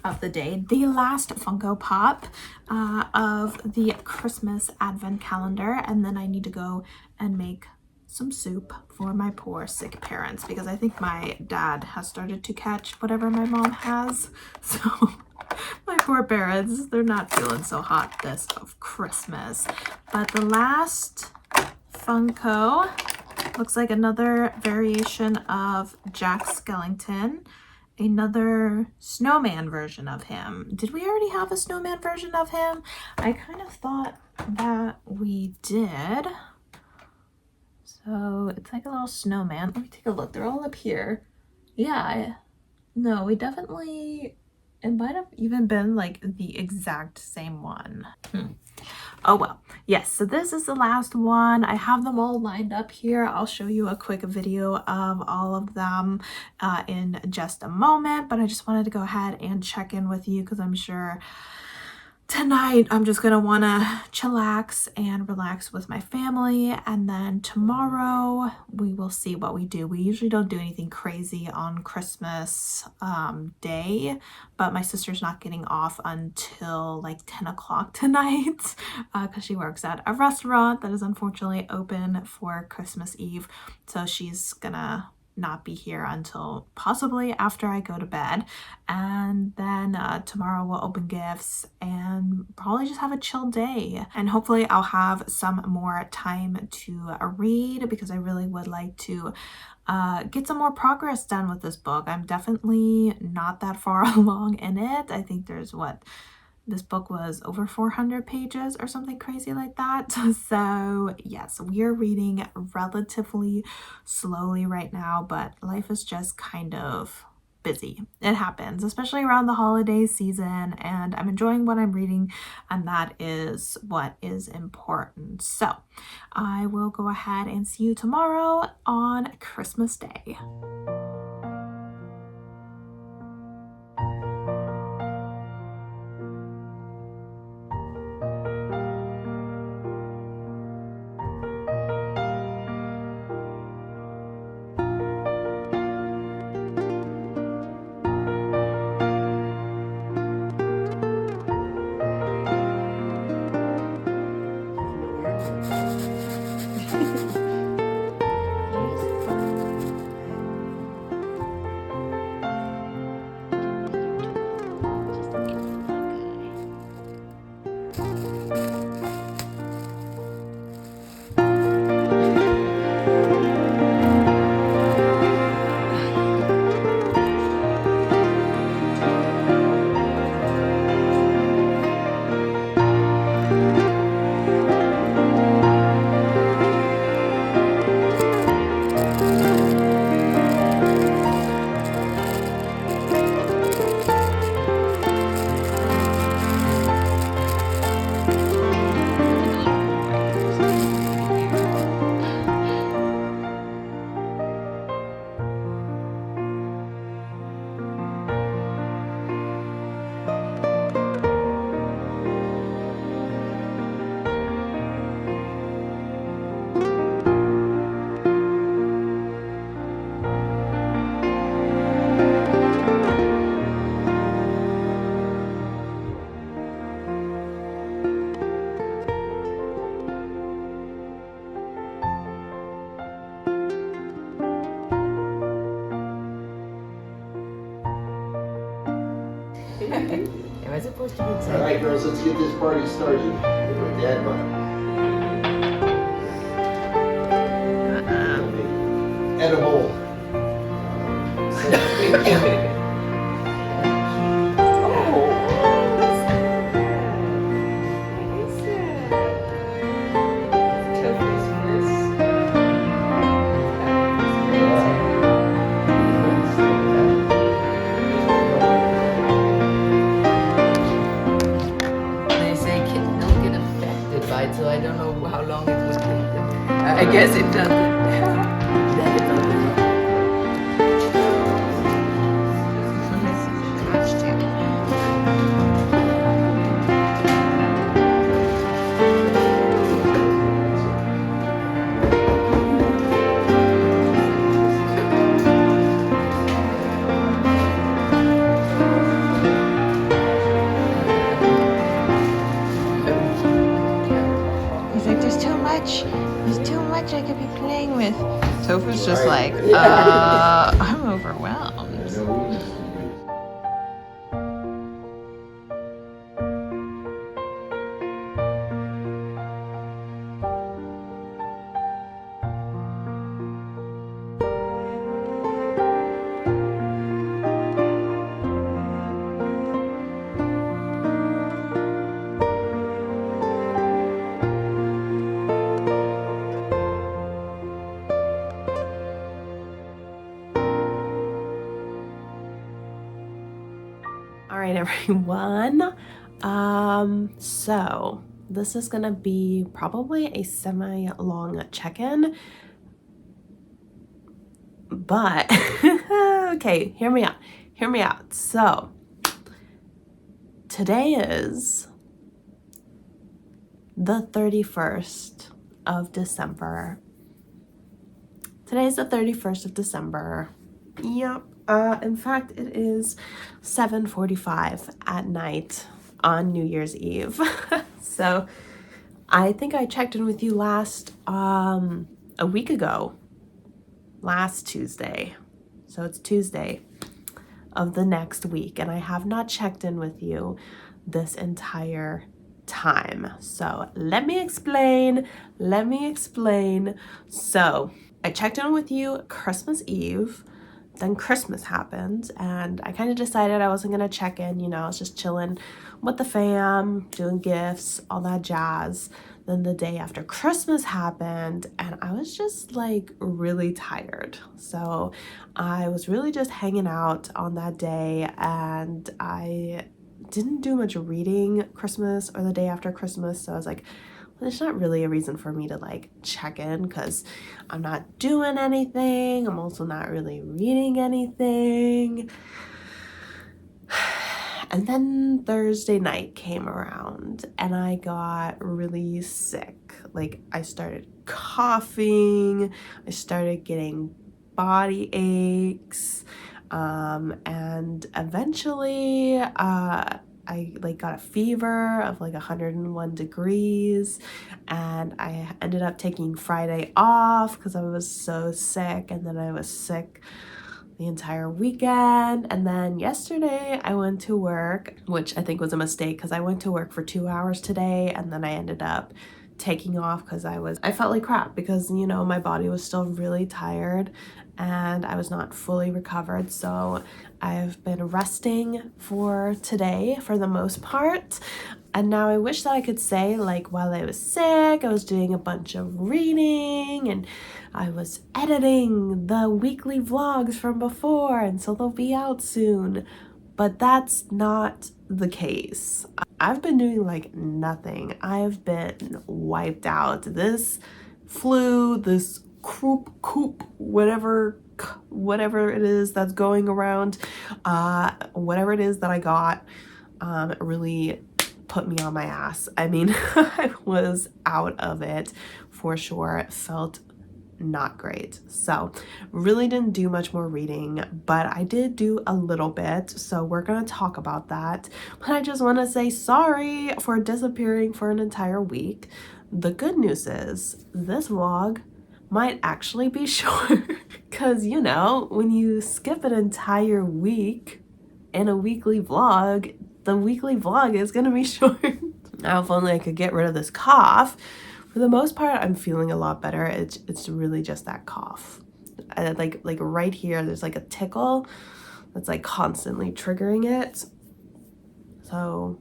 of the day, the last Funko Pop of the Christmas Advent calendar, and then I need to go and make some soup for my poor sick parents because I think my dad has started to catch whatever my mom has. So my poor parents, they're not feeling so hot this of Christmas. But the last Funko looks like another variation of Jack Skellington. Another snowman version of him. Did we already have a snowman version of him? I kind of thought that we did. So it's like a little snowman. Let me take a look. They're all up here. Yeah. No, we definitely... It might have even been like the exact same one. Oh well, yes, so this is the last one. I have them all lined up here. I'll show you a quick video of all of them in just a moment, but I just wanted to go ahead and check in with you because I'm sure tonight I'm just gonna wanna chillax and relax with my family, and then tomorrow we will see what we do. We usually don't do anything crazy on Christmas Day, but my sister's not getting off until like 10 o'clock tonight because she works at a restaurant that is unfortunately open for Christmas Eve, so she's gonna not be here until possibly after I go to bed. And then tomorrow we'll open gifts and probably just have a chill day. And hopefully I'll have some more time to read, because I really would like to get some more progress done with this book. I'm definitely not that far along in it. I think there's this book was over 400 pages or something crazy like that. So yes, we are reading relatively slowly right now, but life is just kind of busy. It happens, especially around the holiday season, and I'm enjoying what I'm reading, and that is what is important. So I will go ahead and see you tomorrow on Christmas Day. Am I supposed to be excited? All right, girls, let's get this party started. Get my dad button. Edible. They say kids don't get affected by it, so I don't know how long it would take them. I guess it doesn't. He's like, there's too much. There's too much I could be playing with. Tofu's just Right. like, I'm overwhelmed. All right, everyone. So this is gonna be probably a semi-long check-in, but okay, hear me out. So today is the 31st of December. Today's the 31st of December. Yep. In fact, it is 7:45 at night on New Year's Eve. So I think I checked in with you last a week ago, last Tuesday. So it's Tuesday of the next week, and I have not checked in with you this entire time. So let me explain. So I checked in with you Christmas Eve, then Christmas happened, and I kind of decided I wasn't gonna check in, you know, I was just chilling with the fam, doing gifts, all that jazz. Then the day after Christmas happened, and I was just like really tired. So I was really just hanging out on that day, and I didn't do much reading Christmas or the day after Christmas. So I was like, there's not really a reason for me to like check in because I'm not doing anything. I'm also not really reading anything. And then Thursday night came around and I got really sick. Like I started coughing, I started getting body aches, and eventually I like got a fever of like 101 degrees, and I ended up taking Friday off because I was so sick, and then I was sick the entire weekend. And then yesterday I went to work, which I think was a mistake because I went to work for 2 hours today, and then I ended up taking off because I felt like crap because, you know, my body was still really tired and I was not fully recovered. So I've been resting for today for the most part. And now I wish that I could say like while I was sick, I was doing a bunch of reading and I was editing the weekly vlogs from before, and so they'll be out soon. But that's not the case. I've been doing like nothing. I've been wiped out. This flu, this coop, whatever it is that's going around, whatever it is that I got, really put me on my ass. I mean, I was out of it for sure. It felt not great. So really didn't do much more reading, but I did do a little bit. So we're going to talk about that. But I just want to say sorry for disappearing for an entire week. The good news is this vlog might actually be short because, you know, when you skip an entire week in a weekly vlog, the weekly vlog is going to be short. Now, if only I could get rid of this cough. For the most part, I'm feeling a lot better. It's really just that cough. Like right here, there's like a tickle that's like constantly triggering it. So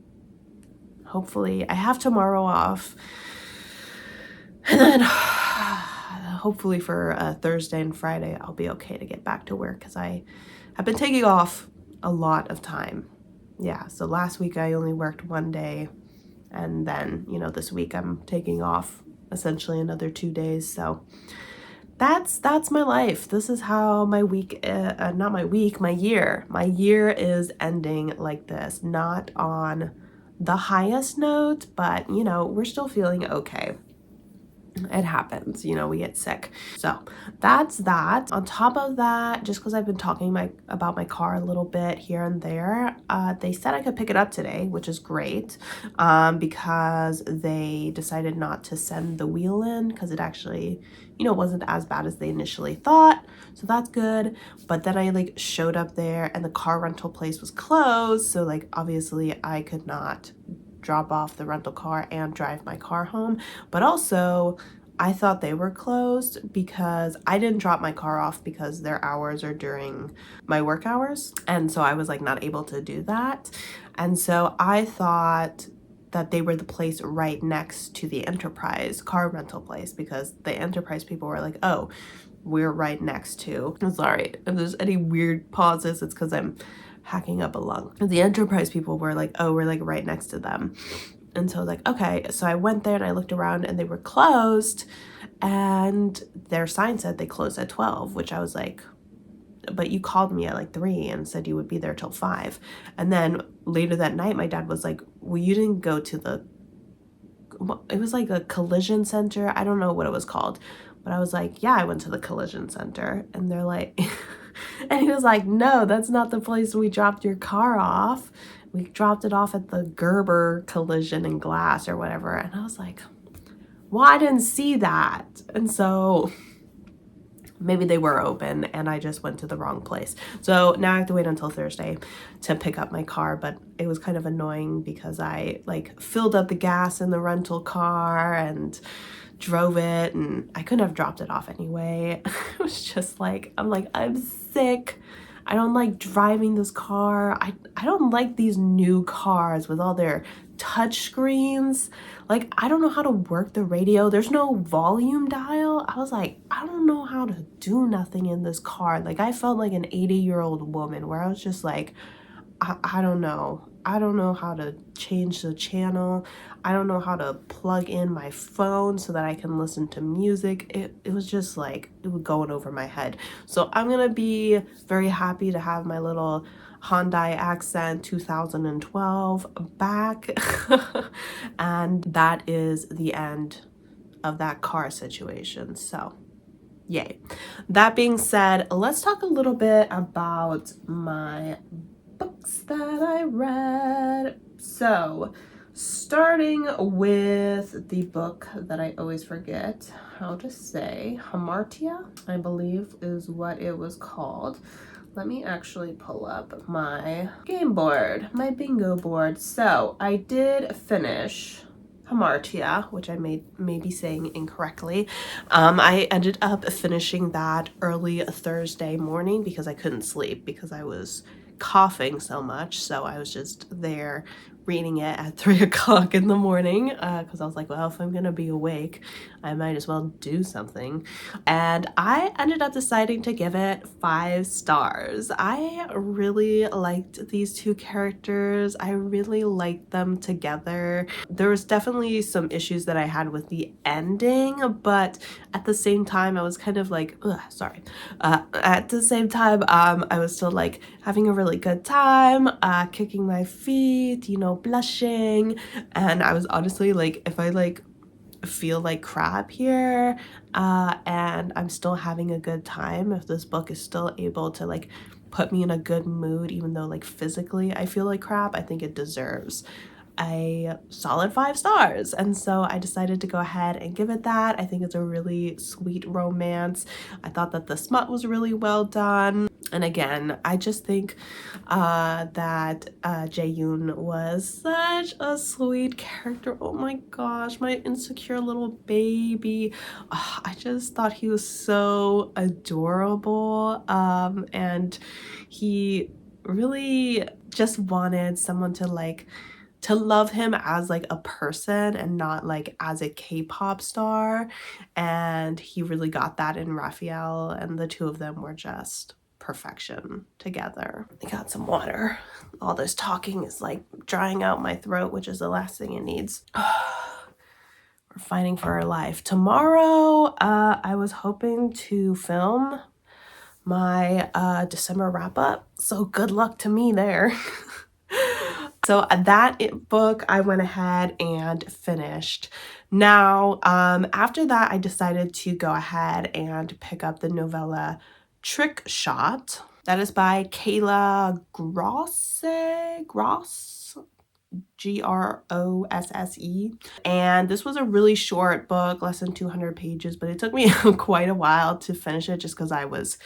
hopefully I have tomorrow off. And then hopefully for Thursday and Friday, I'll be okay to get back to work because I have been taking off a lot of time. Yeah, so last week I only worked one day. And then, you know, this week I'm taking off essentially another 2 days. So that's my life. This is how my week, my year is ending like this. Not on the highest note, but, you know, we're still feeling okay. It happens, you know, we get sick. So that's that. On top of that, just because I've been talking about my car a little bit here and there, they said I could pick it up today, which is great, because they decided not to send the wheel in because it actually, you know, wasn't as bad as they initially thought. So that's good. But then I like showed up there and the car rental place was closed. So like obviously I could not drop off the rental car and drive my car home. But also I thought they were closed because I didn't drop my car off because their hours are during my work hours, and so I was like not able to do that. And so I thought that they were the place right next to the Enterprise car rental place because the Enterprise people were like, oh, we're right next to. I'm sorry if there's any weird pauses, it's because I'm hacking up a lung. The Enterprise people were like, oh, we're like right next to them. And so I was like, okay. So I went there and I looked around and they were closed, and their sign said they closed at 12, which I was like, but you called me at like 3 and said you would be there till 5. And then later that night, my dad was like, well, you didn't go to the it was like a collision center. I don't know what it was called, but I was like, yeah, I went to the collision center. And they're like, and he was like, no, that's not the place we dropped your car off. We dropped it off at the Gerber Collision and Glass or whatever. And I was like, well, I didn't see that. And so maybe they were open and I just went to the wrong place. So now I have to wait until Thursday to pick up my car, but it was kind of annoying because I like filled up the gas in the rental car and drove it, and I couldn't have dropped it off anyway. It was just like, I'm sick. I don't like driving this car. I don't like these new cars with all their touch screens. Like, I don't know how to work the radio. There's no volume dial. I was like, I don't know how to do nothing in this car. Like, I felt like an 80-year-old woman where I was just like, I don't know. I don't know how to change the channel. I don't know how to plug in my phone so that I can listen to music. It was just like, it was going over my head. So I'm gonna be very happy to have my little Hyundai Accent 2012 back. And that is the end of that car situation. So yay. That being said, let's talk a little bit about my books that I read. So starting with the book that I always forget how to say, Hamartia, I believe is what it was called. Let me actually pull up my game board, my bingo board. So I did finish Hamartia, which I may be saying incorrectly. I ended up finishing that early Thursday morning because I couldn't sleep because I was coughing so much. So I was just there reading it at 3 o'clock in the morning because I was like, well, if I'm gonna be awake, I might as well do something. And I ended up deciding to give it 5 stars. I really liked these two characters. I really liked them together. There was definitely some issues that I had with the ending, but at the same time, I was kind of like, sorry. At the same time, I was still like having a really good time, kicking my feet, you know, blushing. And I was honestly like, if I like feel like crap here and I'm still having a good time, if this book is still able to like put me in a good mood even though like physically I feel like crap, I think it deserves a solid 5 stars. And so I decided to go ahead and give it that. I think it's a really sweet romance. I thought that the smut was really well done. And again, I just think that Jae-yoon was such a sweet character. Oh my gosh, my insecure little baby. I just thought he was so adorable. And he really just wanted someone to like to love him as like a person and not like as a K-pop star. And he really got that in Raphael, and the two of them were just perfection together. I got some water. All this talking is like drying out my throat, which is the last thing it needs. We're fighting for our life. Tomorrow, I was hoping to film my December wrap up. So good luck to me there. So that book I went ahead and finished. Now, after that, I decided to go ahead and pick up the novella Trick Shot. That is by Kayla Grosse, Grosse. And this was a really short book, less than 200 pages, but it took me quite a while to finish it just because I was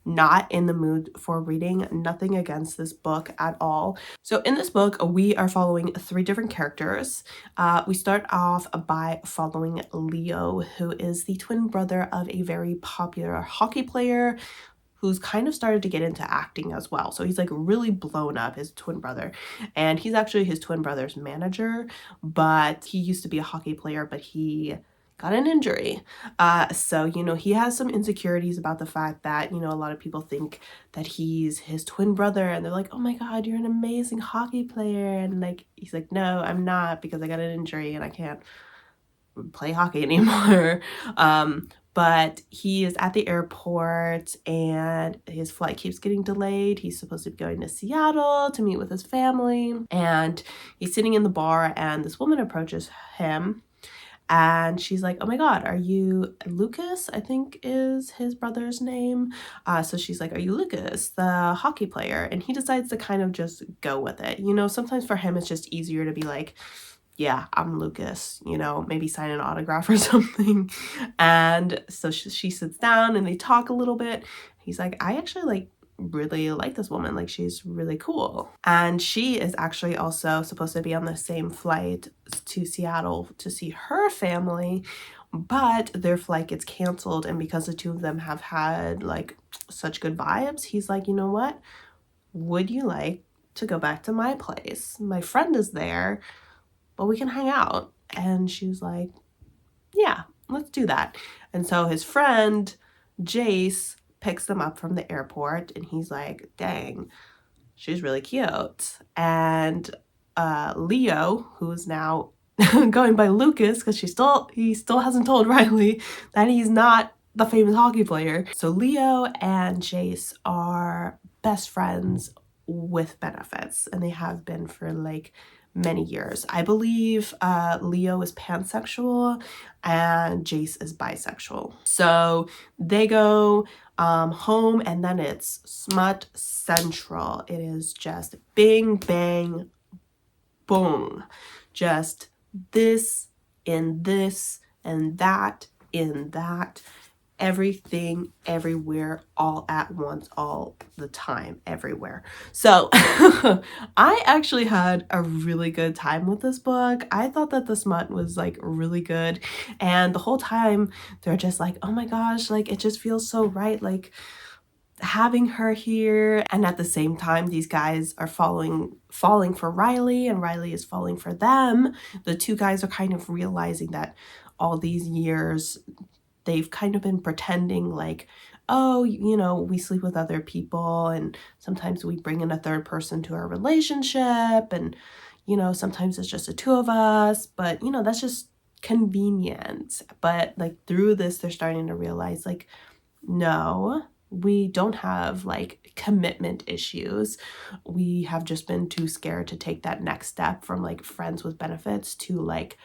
not in the mood for reading. Nothing against this book at all. So in this book, we are following 3 different characters. We start off by following Leo, who is the twin brother of a very popular hockey player who's kind of started to get into acting as well. So he's like really blown up, his twin brother. And he's actually his twin brother's manager, but he used to be a hockey player, but he got an injury. So, you know, he has some insecurities about the fact that, you know, a lot of people think that he's his twin brother and they're like, oh my God, you're an amazing hockey player. And like, he's like, no, I'm not, because I got an injury and I can't play hockey anymore. But he is at the airport and his flight keeps getting delayed. He's supposed to be going to Seattle to meet with his family, and he's sitting in the bar and this woman approaches him And she's like, oh my God, are you Lucas? I think is his brother's name. So she's like, are you Lucas, the hockey player? And he decides to kind of just go with it. You know, sometimes for him, it's just easier to be like, yeah, I'm Lucas, you know, maybe sign an autograph or something. And so she sits down and they talk a little bit. He's like, I actually like really like this woman, like she's really cool. And she is actually also supposed to be on the same flight to Seattle to see her family, but their flight gets canceled. And because the two of them have had like such good vibes, he's like, you know what, would you like to go back to my place? My friend is there, but we can hang out. And she was like, yeah, let's do that. And so his friend Jace picks them up from the airport, and he's like, dang, she's really cute. And Leo, who is now going by Lucas, because he still hasn't told Riley that he's not the famous hockey player. So Leo and Jace are best friends with benefits, and they have been for like many years. I believe Leo is pansexual and Jace is bisexual. So they go home, and then it's smut central. It is just bing, bang, boom. Just this in this and that in that. Everything, everywhere, all at once, all the time, everywhere. So I actually had a really good time with this book. I thought that the smut was like really good. And the whole time they're just like, oh my gosh, like it just feels so right. Like having her here, and at the same time these guys are falling for Riley, and Riley is falling for them. The two guys are kind of realizing that all these years they've kind of been pretending like, oh, you know, we sleep with other people, and sometimes we bring in a third person to our relationship, and you know, sometimes it's just the two of us, but you know, that's just convenient. But like through this they're starting to realize like, no, we don't have like commitment issues. We have just been too scared to take that next step from like friends with benefits to like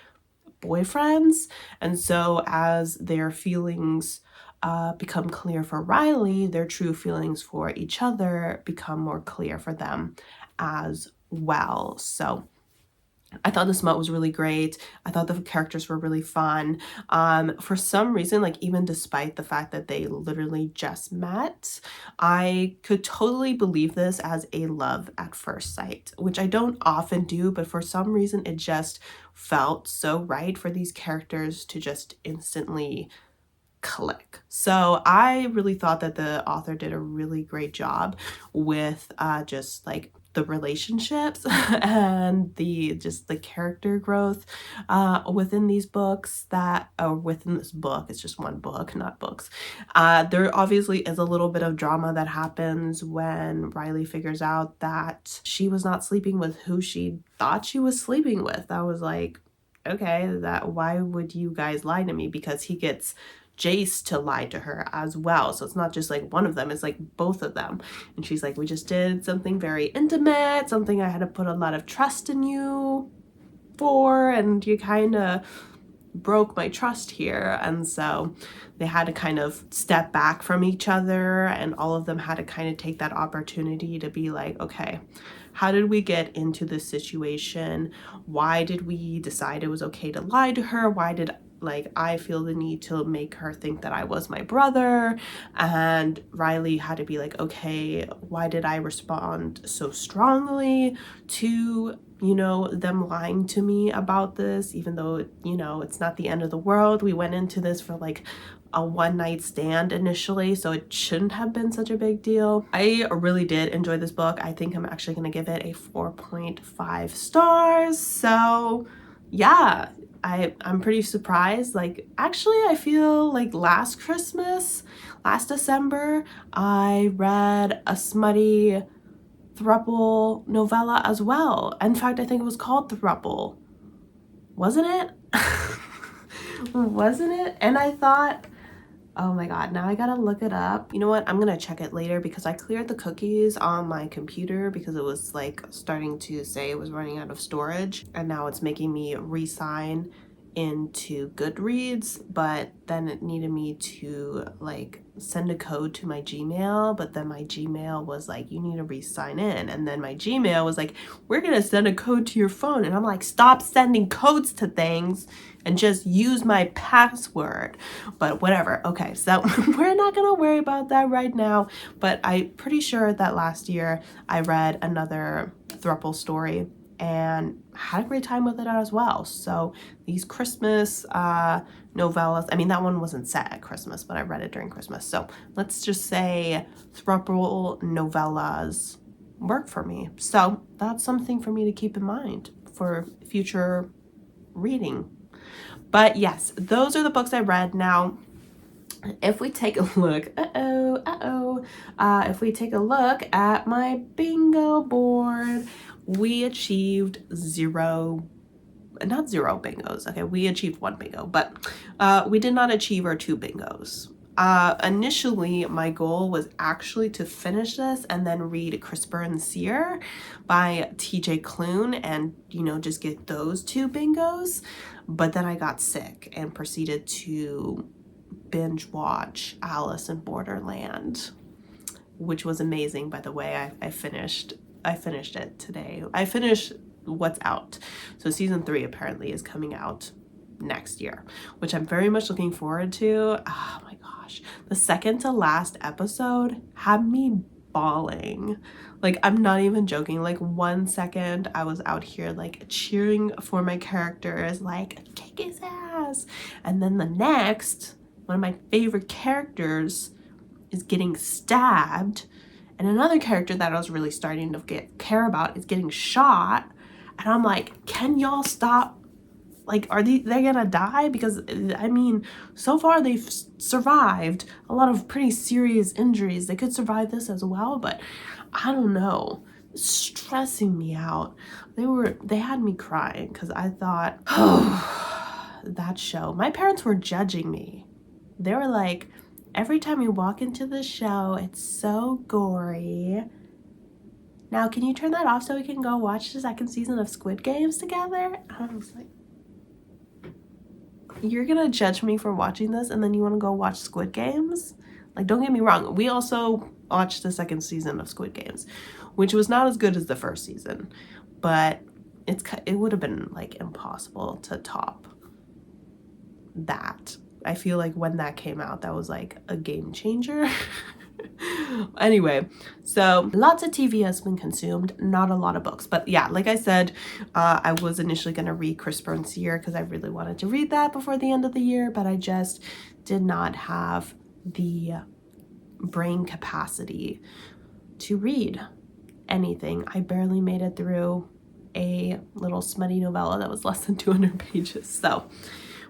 boyfriends. And so as their feelings become clear for Riley, their true feelings for each other become more clear for them as well. So I thought the smut was really great. I thought the characters were really fun. For some reason, like even despite the fact that they literally just met, I could totally believe this as a love at first sight, which I don't often do, but for some reason it just felt so right for these characters to just instantly click. So I really thought that the author did a really great job with just like the relationships and the character growth within these books, that or within this book. It's just one book, not books. There obviously is a little bit of drama that happens when Riley figures out that she was not sleeping with who she thought she was sleeping with. I was like, okay, that why would you guys lie to me? Because he gets Jace to lie to her as well. So it's not just like one of them, it's like both of them. And she's like, we just did something very intimate, something I had to put a lot of trust in you for, and you kind of broke my trust here. And so they had to kind of step back from each other, and all of them had to kind of take that opportunity to be like, okay, how did we get into this situation? Why did we decide it was okay to lie to her? Why did like I feel the need to make her think that I was my brother? And Riley had to be like, okay, why did I respond so strongly to, you know, them lying to me about this, even though, you know, it's not the end of the world. We went into this for like a one-night stand initially, so it shouldn't have been such a big deal. I really did enjoy this book. I think I'm actually going to give it a 4.5 stars. So yeah, I'm pretty surprised. Like actually I feel like last December, I read a smutty throuple novella as well. In fact, I think it was called Throuple. Wasn't it? Wasn't it? And I thought, oh my god, now I gotta look it up. You know what? I'm gonna check it later because I cleared the cookies on my computer because it was like starting to say it was running out of storage, and now it's making me re-sign into Goodreads, but then it needed me to like send a code to my Gmail, but then my Gmail was like, you need to re-sign in, and then my Gmail was like, we're gonna send a code to your phone, and I'm like, stop sending codes to things and just use my password. But whatever. Okay, so we're not gonna worry about that right now, but I'm pretty sure that last year I read another throuple story and had a great time with it as well. So these Christmas novellas, I mean, that one wasn't set at Christmas, but I read it during Christmas. So let's just say throuple novellas work for me. So that's something for me to keep in mind for future reading. But yes, those are the books I read. Now, if we take a look, if we take a look at my bingo board, we achieved not zero bingos. Okay, we achieved one bingo, but we did not achieve our 2 bingos. Initially, my goal was actually to finish this and then read Crisper and Sear by TJ Klune and, you know, just get those 2 bingos. But then I got sick and proceeded to binge watch Alice in Borderland, which was amazing, by the way. I finished it today. I finished what's out. So season 3 apparently is coming out next year, which I'm very much looking forward to. Oh my gosh. The second to last episode had me bawling. Like, I'm not even joking. Like, 1 second I was out here like cheering for my characters, like kick his ass. And then the next, one of my favorite characters is getting stabbed, and another character that I was really starting to care about is getting shot. And I'm like, can y'all stop? Like, are they gonna die? Because I mean, so far they've survived a lot of pretty serious injuries. They could survive this as well, but I don't know. It's stressing me out. They had me crying because I thought, oh, that show. My parents were judging me. They were like, every time you walk into the show, it's so gory. Now, can you turn that off so we can go watch the second season of Squid Games together? I was like, you're gonna judge me for watching this and then you want to go watch Squid Games? Like, don't get me wrong. We also watched the second season of Squid Games, which was not as good as the first season, but it would have been like impossible to top that. I feel like when that came out, that was like a game changer. Anyway, so lots of TV has been consumed, not a lot of books. But yeah, like I said, I was initially going to read Crisper and Sear because I really wanted to read that before the end of the year, but I just did not have the brain capacity to read anything. I barely made it through a little smutty novella that was less than 200 pages. So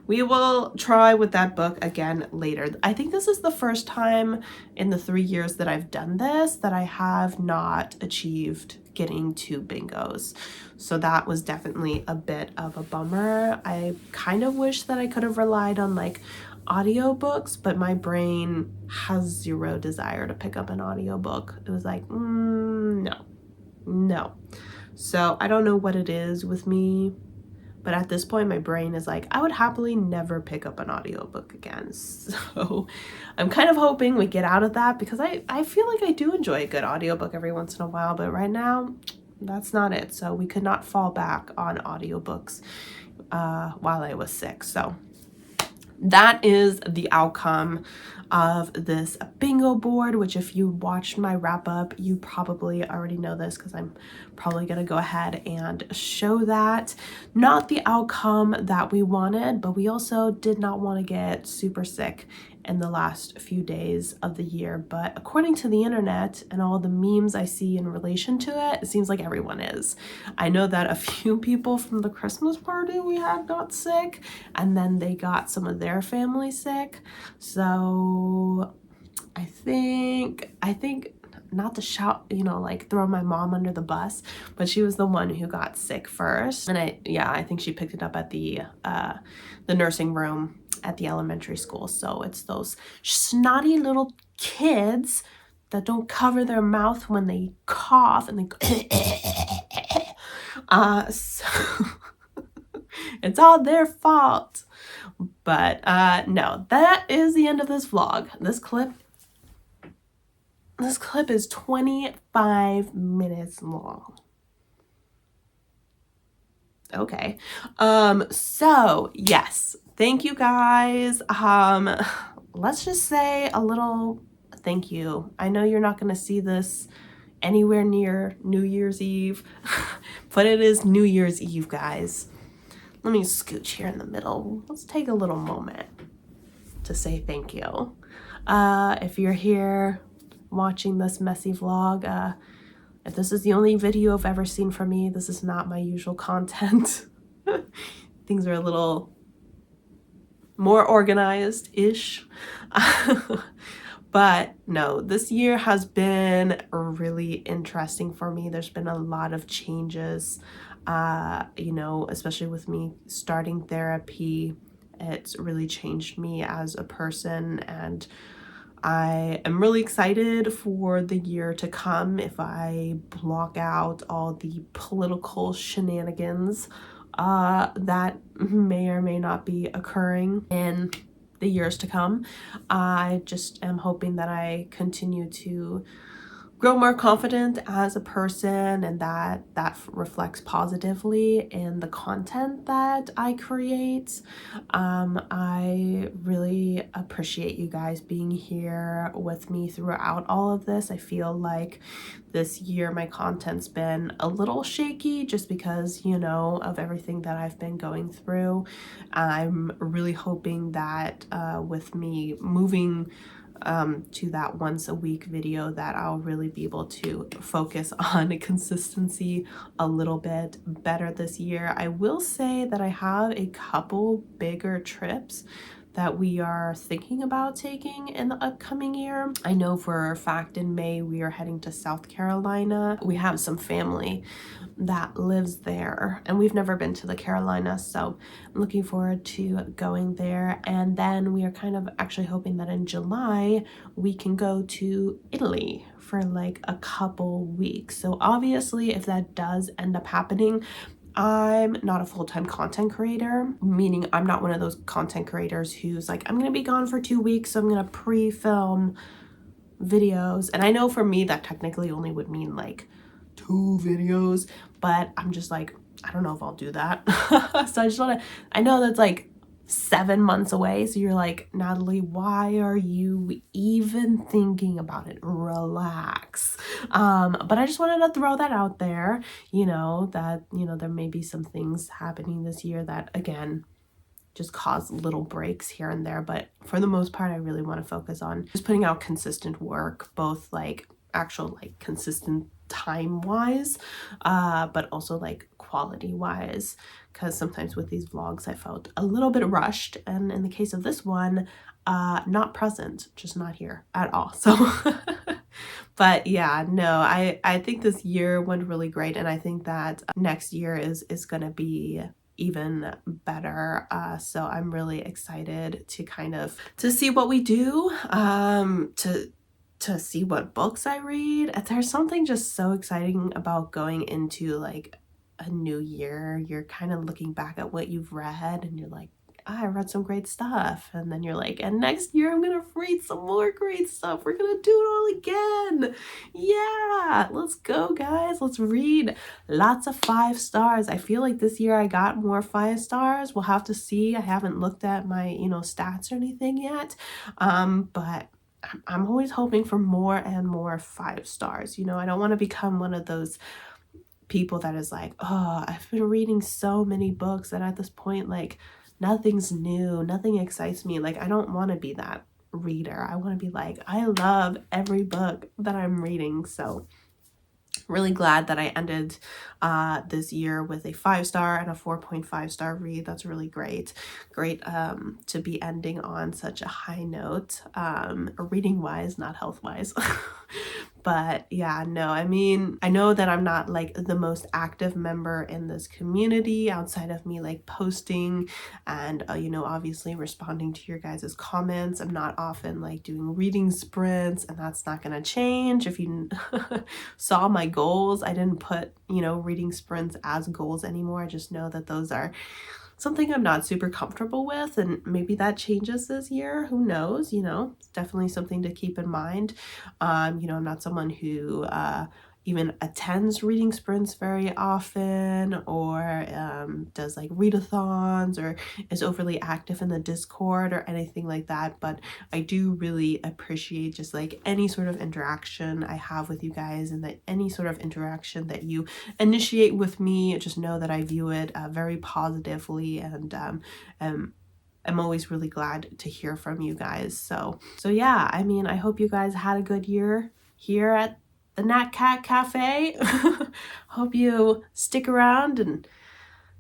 we will try with that book again later. I think this is the first time in the 3 years that I've done this that I have not achieved getting 2 bingos. So that was definitely a bit of a bummer. I kind of wish that I could have relied on like audiobooks, but my brain has zero desire to pick up an audiobook. It was like, no. So I don't know what it is with me, but at this point my brain is like, I would happily never pick up an audiobook again. So I'm kind of hoping we get out of that, because I feel like I do enjoy a good audiobook every once in a while, but right now that's not it. So we could not fall back on audiobooks while I was sick. So that is the outcome of this bingo board, which if you watched my wrap up, you probably already know this because I'm probably going to go ahead and show that. Not the outcome that we wanted, but we also did not want to get super sick in the last few days of the year. But according to the internet and all the memes I see in relation to it, it seems like everyone is. I know that a few people from the Christmas party we had got sick, and then they got some of their family sick. So I think not to shout, like throw my mom under the bus, but she was the one who got sick first. And I think she picked it up at the nursing room at the elementary school. So it's those snotty little kids that don't cover their mouth when they cough and they go so It's all their fault. But no, that is the end of this vlog. This clip is 25 minutes long. Okay. So yes, thank you guys. Let's just say a little thank you. I know you're not gonna see this anywhere near New Year's Eve, but it is New Year's Eve, guys. Let me scooch here in the middle. Let's take a little moment to say thank you. If you're here watching this messy vlog, if this is the only video I've ever seen from me, this is not my usual content. Things are a little more organized-ish. But no, this year has been really interesting for me. There's been a lot of changes, you know, especially with me starting therapy. It's really changed me as a person, and I am really excited for the year to come if I block out all the political shenanigans that may or may not be occurring in the years to come. I just am hoping that I continue to grow more confident as a person, and that reflects positively in the content that I create. I really appreciate you guys being here with me throughout all of this. I feel like this year my content's been a little shaky just because, you know, of everything that I've been going through. I'm really hoping that with me moving to that once a week video, that I'll really be able to focus on consistency a little bit better this year. I will say that I have a couple bigger trips that we are thinking about taking in the upcoming year. I know for a fact in May we are heading to South Carolina. We have some family that lives there, and we've never been to the Carolinas, so I'm looking forward to going there. And then we are kind of actually hoping that in July we can go to Italy for like a couple weeks. So obviously if that does end up happening, I'm not a full-time content creator, meaning I'm not one of those content creators who's like, I'm gonna be gone for 2 weeks, so I'm gonna pre-film videos. And I know for me that technically only would mean like 2 videos, but I'm just like, I don't know if I'll do that. So I just want to, I know that's like 7 months away, so you're like, Natalie, why are you even thinking about it? Relax. But I just wanted to throw that out there, you know, that, you know, there may be some things happening this year that, again, just cause little breaks here and there. But for the most part, I really want to focus on just putting out consistent work, both like actual like consistent time wise, but also like quality wise, because sometimes with these vlogs I felt a little bit rushed, and in the case of this one, not present, just not here at all. So but yeah, no, I think this year went really great, and I think that next year is gonna be even better. So I'm really excited to kind of to see what we do, to see what books I read. There's something just so exciting about going into like a new year. You're kind of looking back at what you've read and you're like, I read some great stuff. And then you're like, and next year I'm gonna read some more great stuff. We're gonna do it all again. Yeah, let's go, guys. Let's read lots of 5 stars. I feel like this year I got more 5 stars. We'll have to see. I haven't looked at my, you know, stats or anything yet. But I'm always hoping for more and more 5 stars. You know, I don't want to become one of those people that is like, oh, I've been reading so many books, and at this point, like, nothing's new, nothing excites me. Like, I don't want to be that reader. I want to be like, I love every book that I'm reading. So really glad that I ended this year with a 5-star and a 4.5-star read. That's really great. Great to be ending on such a high note, reading wise, not health wise. But yeah, no, I mean, I know that I'm not like the most active member in this community outside of me like posting and, you know, obviously responding to your guys' comments. I'm not often like doing reading sprints, and that's not going to change. If you saw my goals, I didn't put, you know, reading sprints as goals anymore. I just know that those are something I'm not super comfortable with, and maybe that changes this year. Who knows? You know, it's definitely something to keep in mind. You know, I'm not someone who even attends reading sprints very often, or does like readathons, or is overly active in the Discord or anything like that, but I do really appreciate just like any sort of interaction I have with you guys, and that any sort of interaction that you initiate with me, just know that I view it very positively, and I'm always really glad to hear from you guys. So yeah, I mean, I hope you guys had a good year here at the Nat Cat Cafe. Hope you stick around and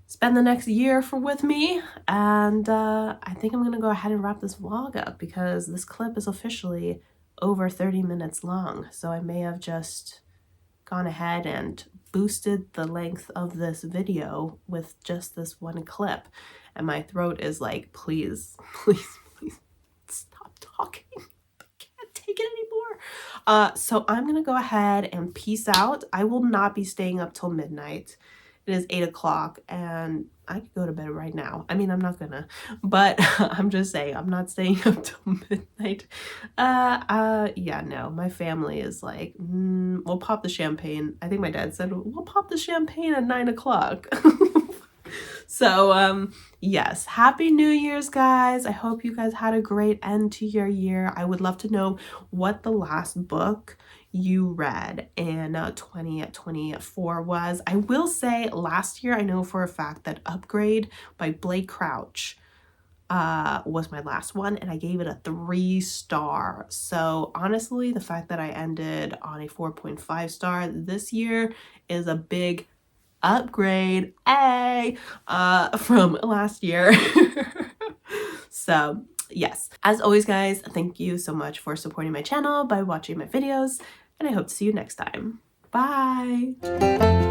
spend the next year with me. And I think I'm gonna go ahead and wrap this vlog up, because this clip is officially over 30 minutes long. So I may have just gone ahead and boosted the length of this video with just this one clip. And my throat is like, please, please, please stop talking. I can't take it anymore. So I'm gonna go ahead and peace out. I will not be staying up till midnight. It is 8 o'clock and I could go to bed right now. I mean, I'm not gonna, but I'm just saying I'm not staying up till midnight. Yeah, no, my family is like, we'll pop the champagne. I think my dad said, we'll pop the champagne at 9 o'clock. So, yes, Happy New Year's, guys. I hope you guys had a great end to your year. I would love to know what the last book you read in 2024 was. I will say last year, I know for a fact that Upgrade by Blake Crouch was my last one, and I gave it a 3-star. So honestly, the fact that I ended on a 4.5 star this year is a big upgrade from last year. So yes, as always, guys, thank you so much for supporting my channel by watching my videos, and I hope to see you next time. Bye.